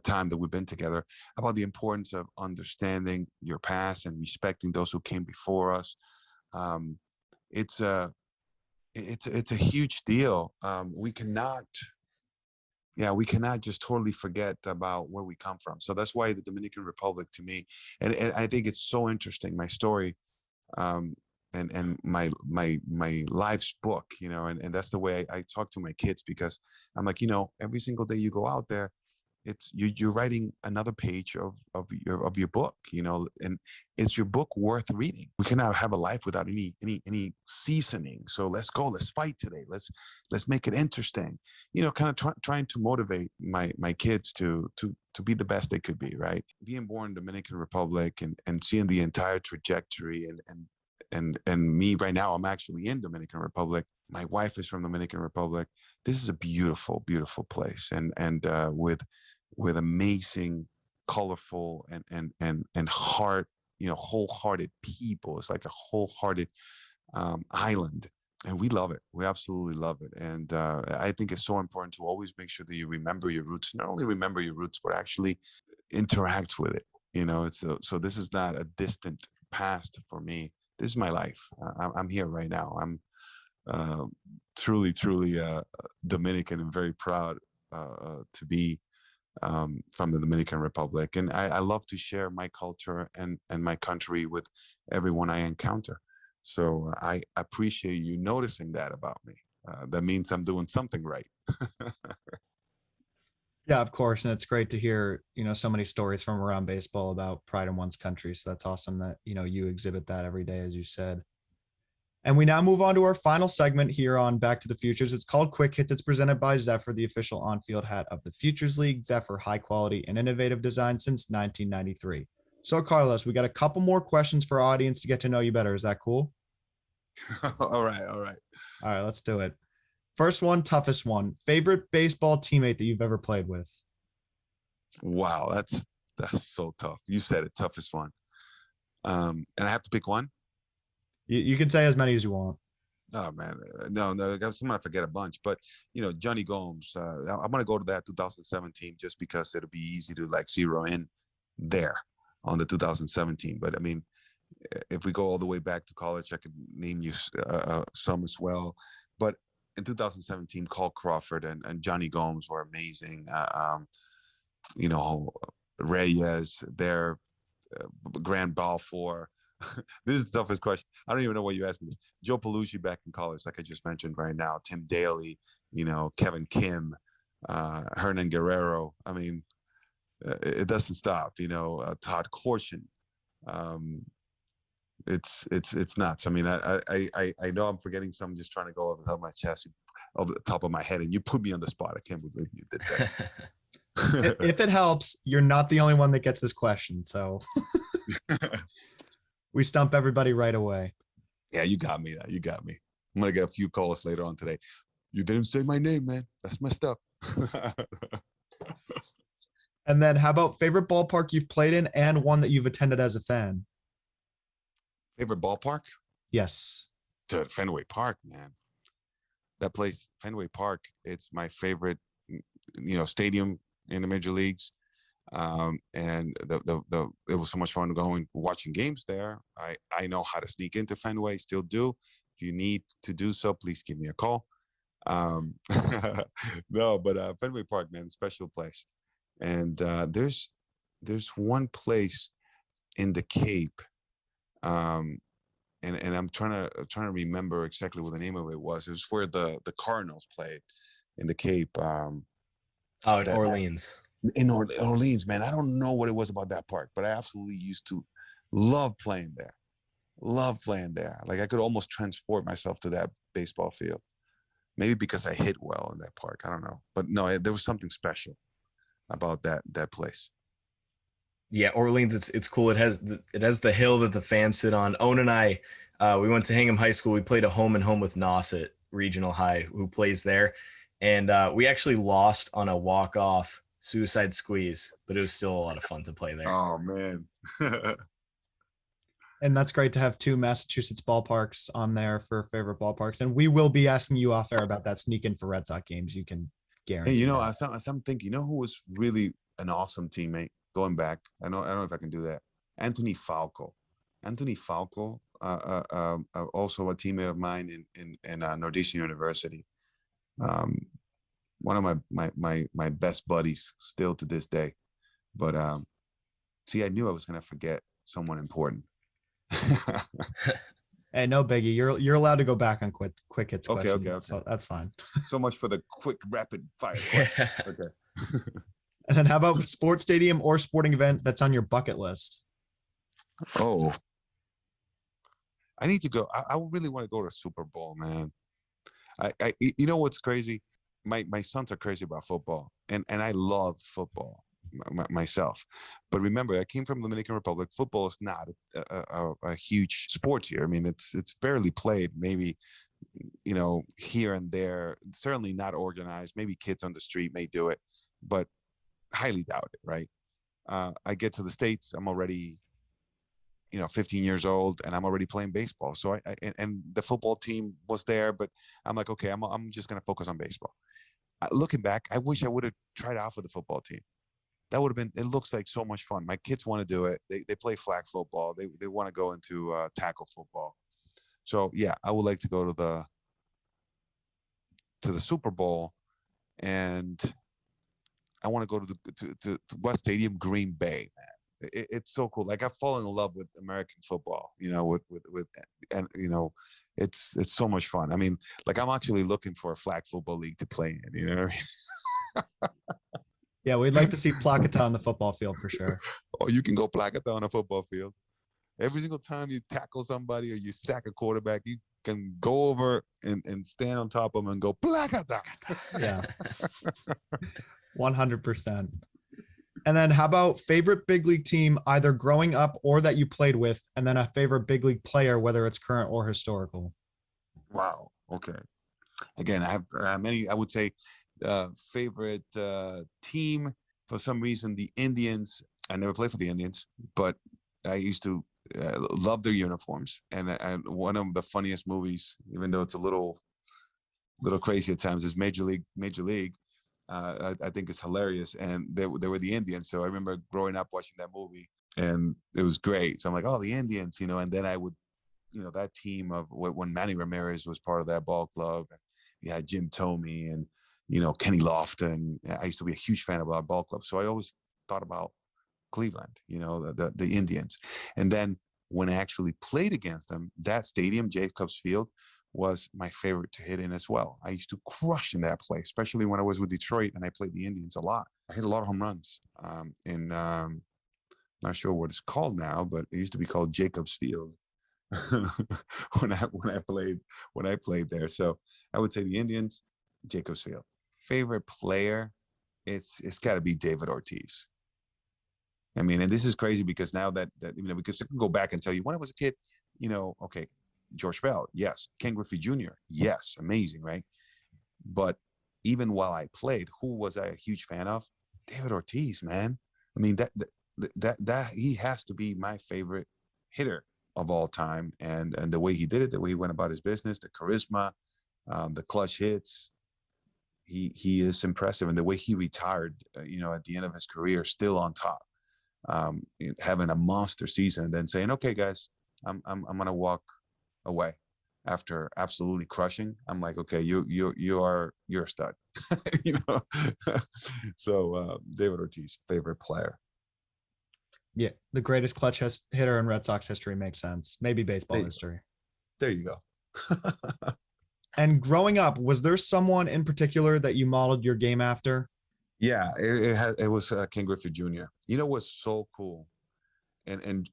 Speaker 3: time that we've been together about the importance of understanding your past and respecting those who came before us. It's a huge deal. We cannot just totally forget about where we come from. So that's why the Dominican Republic, to me, and I think it's so interesting, my story, and my life's book, and that's the way I talk to my kids, because I'm like, every single day you go out there, it's you're writing another page of your book, and is your book worth reading? We cannot have a life without any seasoning. So let's fight today. Let's make it interesting. Kind of trying to motivate my kids to be the best they could be. Right, being born in Dominican Republic and seeing the entire trajectory and me right now, I'm actually in Dominican Republic. My wife is from Dominican Republic. This is a beautiful, beautiful place, and with amazing, colorful, and heart, wholehearted people. It's like a wholehearted island, and we love it. We absolutely love it. And I think it's so important to always make sure that you remember your roots. Not only remember your roots, but actually interact with it. It's so this is not a distant past for me. This is my life. I'm here right now. I'm truly Dominican, and very proud to be from the Dominican Republic. And I love to share my culture and my country with everyone I encounter. So I appreciate you noticing that about me. That means I'm doing something right.
Speaker 1: Yeah, of course. And it's great to hear, so many stories from around baseball about pride in one's country. So that's awesome that, you exhibit that every day, as you said. And we now move on to our final segment here on Back to the Futures. It's called Quick Hits. It's presented by Zephyr, the official on-field hat of the Futures League. Zephyr, high quality and innovative design since 1993. So, Carlos, we got a couple more questions for our audience to get to know you better. Is that cool?
Speaker 3: All right.
Speaker 1: All right, let's do it. First one, toughest one. Favorite baseball teammate that you've ever played with?
Speaker 3: Wow, that's so tough. You said it, toughest one. And I have to pick one.
Speaker 1: You can say as many as you want.
Speaker 3: Oh man, no, I'm gonna forget a bunch. But Johnny Gomes. I'm gonna go to that 2017 just because it'll be easy to like zero in there on the 2017. But I mean, if we go all the way back to college, I could name you some as well. But in 2017, Cole Crawford and Johnny Gomes were amazing. Reyes, their Grand Balfour. This is the toughest question. I don't even know why you asked me this. Joe Palucci back in college, like I just mentioned right now. Tim Daly, Kevin Kim, Hernan Guerrero. I mean, it doesn't stop. Todd Corson. It's nuts. I mean, I know I'm forgetting some. Just trying to go over the top of my chest, over the top of my head, and you put me on the spot. I can't believe you did that.
Speaker 1: If it helps, you're not the only one that gets this question. So we stump everybody right away.
Speaker 3: Yeah, you got me. You got me. I'm gonna get a few calls later on today. You didn't say my name, man. That's messed up.
Speaker 1: And then how about favorite ballpark you've played in and one that you've attended as a fan?
Speaker 3: Favorite ballpark?
Speaker 1: Yes.
Speaker 3: Dude, Fenway Park, man. That place, Fenway Park, it's my favorite, stadium in the major leagues. And it was so much fun going watching games there. I know how to sneak into Fenway, still do. If you need to do so, please give me a call. No, but Fenway Park, man, special place. And there's one place in the Cape, and I'm trying to remember exactly what the name of it was. It was where the Cardinals played in the Cape.
Speaker 2: In Orleans.
Speaker 3: In Orleans, man. I don't know what it was about that park, but I absolutely used to love playing there. Like I could almost transport myself to that baseball field. Maybe because I hit well in that park. I don't know. But no, there was something special about that place.
Speaker 2: Yeah, Orleans, it's cool. It has the hill that the fans sit on. Owen and I, we went to Hingham High School. We played a home and home with Nauset Regional High, who plays there. And we actually lost on a walk-off suicide squeeze, but it was still a lot of fun to play there.
Speaker 3: Oh, man.
Speaker 1: And that's great to have two Massachusetts ballparks on there for favorite ballparks. And we will be asking you off air about that sneak in for Red Sox games. You can guarantee.
Speaker 3: Hey, I'm thinking, who was really an awesome teammate going back? I don't know if I can do that. Anthony Falco. Also a teammate of mine in Northeastern University. One of my best buddies still to this day. But see, I knew I was going to forget someone important.
Speaker 1: Hey, no biggie. You're allowed to go back on quick hits.
Speaker 3: Okay.
Speaker 1: So that's fine.
Speaker 3: So much for the quick rapid fire question. Okay.
Speaker 1: And then how about sports stadium or sporting event that's on your bucket list?
Speaker 3: Oh, I need to go. I really want to go to Super Bowl, man. You know what's crazy? My sons are crazy about football, and I love football myself. But remember, I came from the Dominican Republic. Football is not a huge sport here. I mean, it's barely played. Maybe here and there. Certainly not organized. Maybe kids on the street may do it, but highly doubt it. Right? I get to the States. I'm already 15 years old, and I'm already playing baseball. So and the football team was there, but I'm like, okay, I'm just gonna focus on baseball. Looking back, I wish I would have tried out for the football team. That would have been. It looks like so much fun. My kids want to do it. They play flag football. They want to go into tackle football. So yeah, I would like to go to the Super Bowl, and I want to go to West Stadium, Green Bay, man. It's so cool. Like I've fallen in love with American football, and it's so much fun. I mean, like I'm actually looking for a flag football league to play in, you know what I mean?
Speaker 1: Yeah, we'd like to see PLAKATA on the football field for sure.
Speaker 3: Oh, you can go PLAKATA on a football field. Every single time you tackle somebody or you sack a quarterback, you can go over and stand on top of them and go PLAKATA.
Speaker 1: Yeah. 100%. And then how about favorite big league team, either growing up or that you played with, and then a favorite big league player, whether it's current or historical?
Speaker 3: Wow. Okay. Again, I have many. I would say favorite team, for some reason, the Indians. I never played for the Indians, but I used to love their uniforms. And one of the funniest movies, even though it's a little crazy at times, is Major League. I think it's hilarious, and they were the Indians. So I remember growing up watching that movie, and it was great. So I'm like, oh, the Indians, and then I would, that team of when Manny Ramirez was part of that ball club, and you had Jim Thome and Kenny Lofton. I used to be a huge fan of our ball club, so I always thought about Cleveland, the Indians. And then when I actually played against them, that stadium, Jacobs Field, was my favorite to hit in as well. I used to crush in that place, especially when I was with Detroit and I played the Indians a lot. I hit a lot of home runs not sure what it's called now, but it used to be called Jacobs Field when I played there. So I would say the Indians, Jacobs Field. Favorite player, it's got to be David Ortiz. I mean, and this is crazy because now that because I can go back and tell you when I was a kid, okay, George Bell, yes. Ken Griffey Jr., yes, amazing, right? But even while I played, who was I a huge fan of? David Ortiz, man. I mean, that he has to be my favorite hitter of all time, and the way he did it, the way he went about his business, the charisma, the clutch hits. He is impressive, and the way he retired, at the end of his career, still on top, having a monster season, and then saying, "Okay, guys, I'm gonna walk away after absolutely crushing." I'm like, okay, you're a stud, So David Ortiz, favorite player.
Speaker 1: Yeah, the greatest clutch hitter in Red Sox history makes sense. Maybe baseball history.
Speaker 3: There you go.
Speaker 1: And growing up, was there someone in particular that you modeled your game after?
Speaker 3: Yeah, it was Ken Griffey Jr. What's so cool, and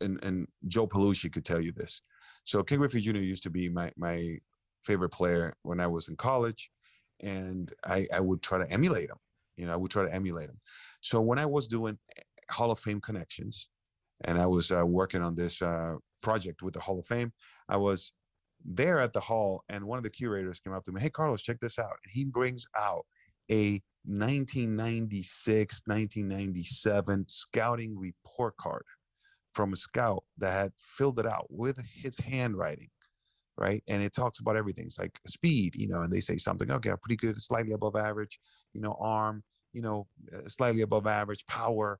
Speaker 3: Joe Palucci could tell you this. So Ken Griffey Jr. used to be my favorite player when I was in college, and I would try to emulate him. I would try to emulate him. So when I was doing Hall of Fame connections, and I was working on this project with the Hall of Fame, I was there at the hall, and one of the curators came up to me, "Hey, Carlos, check this out." And he brings out a 1996, 1997 scouting report card from a scout that had filled it out with his handwriting, right? And it talks about everything. It's like speed, and they say something, okay, pretty good, slightly above average, arm, slightly above average, power,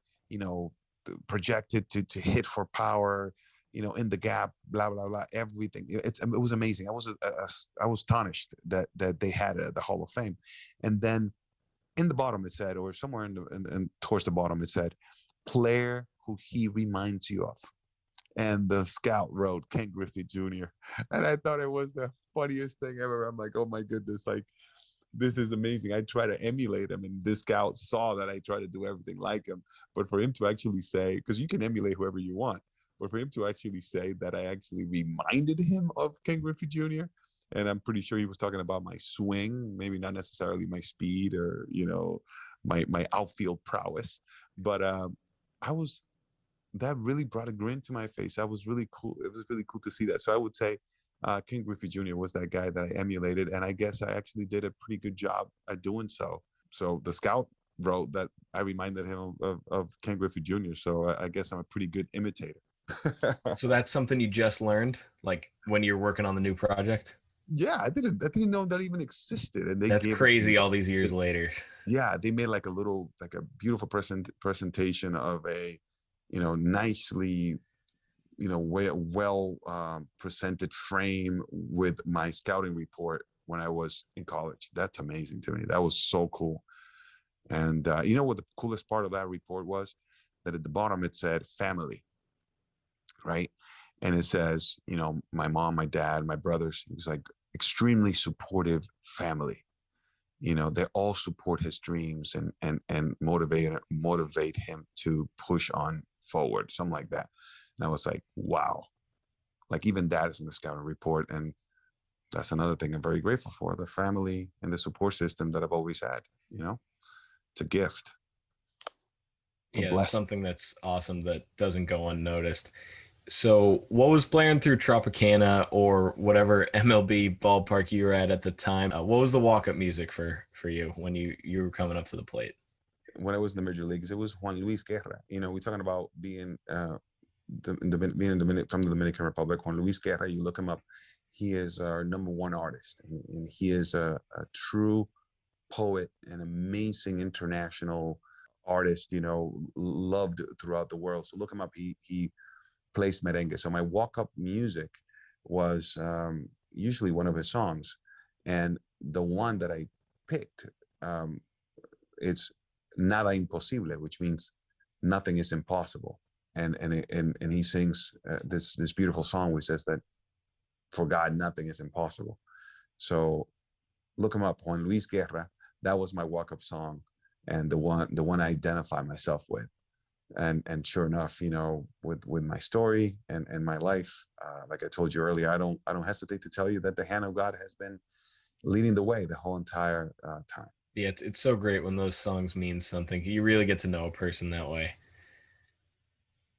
Speaker 3: projected to hit for power, in the gap, blah, blah, blah, everything. It was amazing. I was astonished that they had the Hall of Fame. And then in the bottom it said, or somewhere in towards the bottom, it said, player who he reminds you of. And the scout wrote Ken Griffey Jr. And I thought it was the funniest thing ever. I'm like, oh my goodness, like, this is amazing. I try to emulate him, and this scout saw that I try to do everything like him. But for him to actually say, because you can emulate whoever you want, but for him to actually say that I actually reminded him of Ken Griffey Jr., and I'm pretty sure he was talking about my swing, maybe not necessarily my speed or, my outfield prowess. But that really brought a grin to my face. That was really cool. It was really cool to see that. So I would say Ken Griffey Jr. was that guy that I emulated, and I guess I actually did a pretty good job at doing so. So the scout wrote that I reminded him of Ken Griffey Jr., so I guess I'm a pretty good imitator.
Speaker 2: So that's something you just learned, like when you're working on the new project?
Speaker 3: Yeah, I didn't know that even existed, and
Speaker 2: that's crazy. All these years later.
Speaker 3: Yeah, they made like a beautiful presentation of a, nicely, well presented frame with my scouting report when I was in college. That's amazing to me. That was so cool. And what the coolest part of that report was? That at the bottom it said family, right? And it says, my mom, my dad, my brothers. It was like extremely supportive family. They all support his dreams and motivate him to push on forward, something like that. And I was like, wow. Like, even that is in the scouting report. And that's another thing I'm very grateful for, the family and the support system that I've always had. It's a gift. It's a
Speaker 2: Yeah, it's
Speaker 3: blessing.
Speaker 2: something that's awesome that doesn't go unnoticed. So, what was playing through Tropicana or whatever MLB ballpark you were at the time? What was the walk-up music for you when you were coming up to the plate?
Speaker 3: When I was in the major leagues, it was Juan Luis Guerra. We're talking about being from the Dominican Republic. Juan Luis Guerra, you look him up. He is our number one artist, and he is a true poet, an amazing international artist. Loved throughout the world. So look him up. He plays merengue. So my walk up music was usually one of his songs, and the one that I picked, it's Nada Imposible, which means nothing is impossible. And he sings this beautiful song which says that for God nothing is impossible. So look him up, Juan Luis Guerra. That was my walk up song, and the one I identify myself with. And sure enough, with my story and my life, like I told you earlier, I don't hesitate to tell you that the hand of God has been leading the way the whole entire time.
Speaker 2: Yeah, it's so great when those songs mean something. You really get to know a person that way.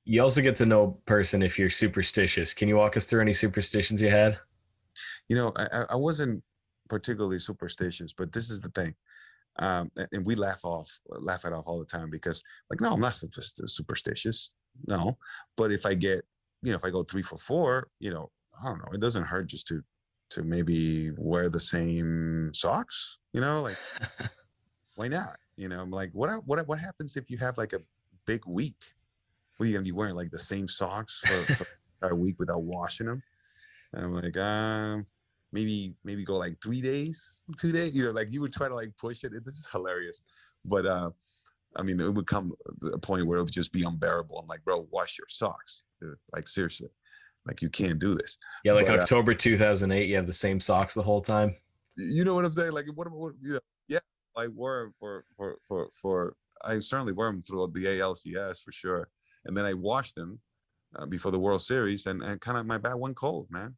Speaker 2: You also get to know a person if you're superstitious. Can you walk us through any superstitions you had?
Speaker 3: I wasn't particularly superstitious, but this is the thing. And we laugh it off all the time because, like, no, I'm not superstitious. No, but if I go 3 for 4, I don't know, it doesn't hurt just to maybe wear the same socks. Like, why not? I'm like, what happens if you have like a big week? What are you gonna be wearing, like the same socks for a week without washing them? And I'm like, maybe go like 3 days, 2 days. Like you would try to like push it. This is hilarious, but I mean, it would come to a point where it would just be unbearable. I'm like, bro, wash your socks, dude. Like seriously, like you can't do this.
Speaker 2: Yeah, like
Speaker 3: But
Speaker 2: October 2008, you have the same socks the whole time.
Speaker 3: you know what I'm saying? Like what yeah, I wore them for I certainly wore them throughout the ALCS for sure, and then I washed them before the World Series, and kind of my bat went cold, man.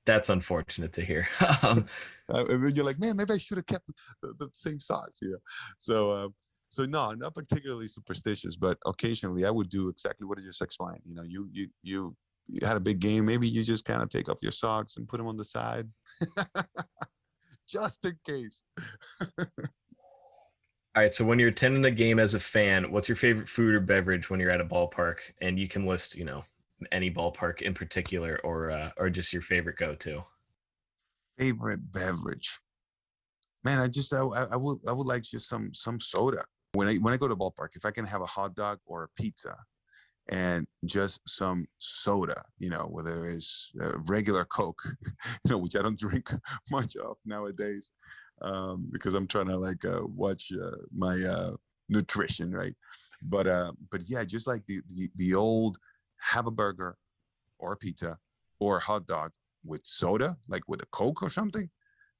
Speaker 2: That's unfortunate to hear.
Speaker 3: And then you're like, man, maybe I should have kept the same socks. So no, not particularly superstitious, but occasionally I would do exactly what I just explained. You had a big game, maybe you just kind of take off your socks and put them on the side, just in case.
Speaker 2: All right, so when you're attending a game as a fan, what's your favorite food or beverage when you're at a ballpark? And you can list, any ballpark in particular, or just your favorite go-to.
Speaker 3: Favorite beverage, man. I would like just some soda. When I go to the ballpark, if I can have a hot dog or a pizza and just some soda, whether it's regular Coke, which I don't drink much of nowadays, because I'm trying to like watch my nutrition, right? But yeah, just like the old, have a burger or a pizza or a hot dog with soda, like with a Coke or something.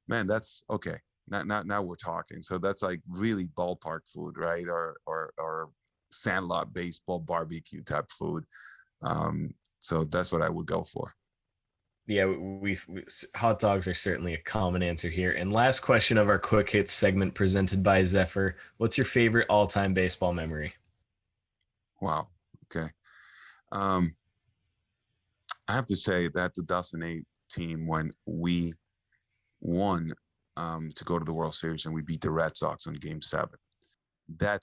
Speaker 3: Man, that's okay. Now we're talking. So that's like really ballpark food, right? Or sandlot baseball barbecue type food. So that's what I would go for.
Speaker 2: Yeah, we hot dogs are certainly a common answer here. And last question of our quick hits segment presented by Zephyr. What's your favorite all-time baseball memory?
Speaker 3: Wow. Okay. I have to say that 2008 team, when we won to go to the World Series and we beat the Red Sox on Game 7. I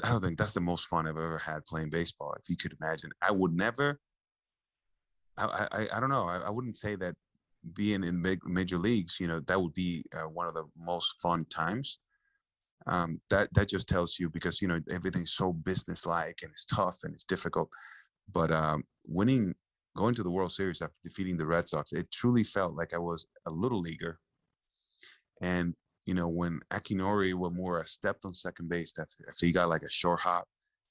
Speaker 3: don't think that's the most fun I've ever had playing baseball. If you could imagine, I would never. I don't know. I wouldn't say that being in major leagues, that would be one of the most fun times. That just tells you, because everything's so businesslike and it's tough and it's difficult. But going to the World Series after defeating the Red Sox, it truly felt like I was a little leaguer. And when Akinori Wamura stepped on second base, so he got like a short hop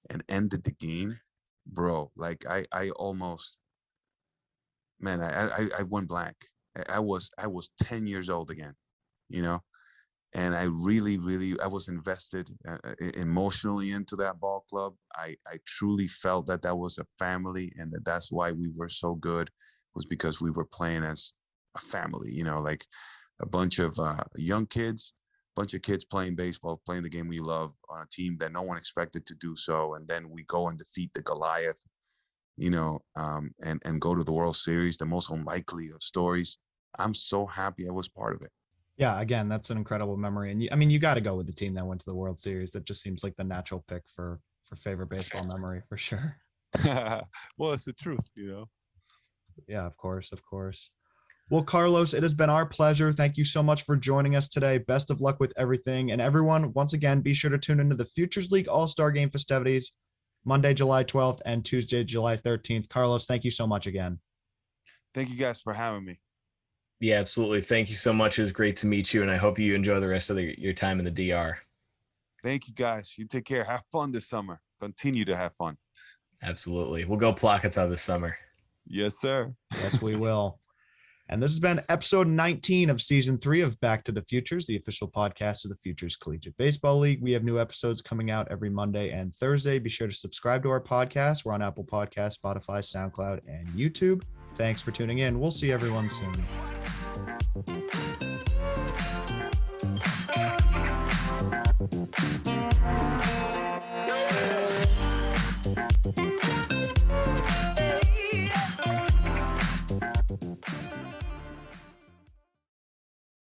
Speaker 3: and ended the game, bro. Like I almost, man, I went blank. I was 10 years old again, and I really, really, I was invested emotionally into that ball club. I truly felt that was a family, and that's why we were so good, was because we were playing as a family, like a bunch of young kids bunch of kids playing baseball, playing the game we love on a team that no one expected to do so. And then we go and defeat the Goliath, and go to the World Series, the most unlikely of stories. I'm so happy I was part of it.
Speaker 1: Yeah, again, that's an incredible memory. And you got to go with the team that went to the World Series. That just seems like the natural pick for favorite baseball memory for sure.
Speaker 3: Well, it's the truth,
Speaker 1: Yeah, of course. Well, Carlos, it has been our pleasure. Thank you so much for joining us today. Best of luck with everything. And everyone, once again, be sure to tune into the Futures League All-Star Game festivities Monday, July 12th and Tuesday, July 13th. Carlos, thank you so much again.
Speaker 3: Thank you guys for having me.
Speaker 2: Yeah, absolutely. Thank you so much. It was great to meet you, and I hope you enjoy the rest of your time in the DR.
Speaker 3: Thank you, guys. You take care. Have fun this summer. Continue to have fun.
Speaker 2: Absolutely. We'll go PLAKATA this summer.
Speaker 3: Yes, sir.
Speaker 1: Yes, we will. And this has been episode 19 of season 3 of Back to the Futures, the official podcast of the Futures Collegiate Baseball League. We have new episodes coming out every Monday and Thursday. Be sure to subscribe to our podcast. We're on Apple Podcasts, Spotify, SoundCloud, and YouTube. Thanks for tuning in. We'll see everyone soon.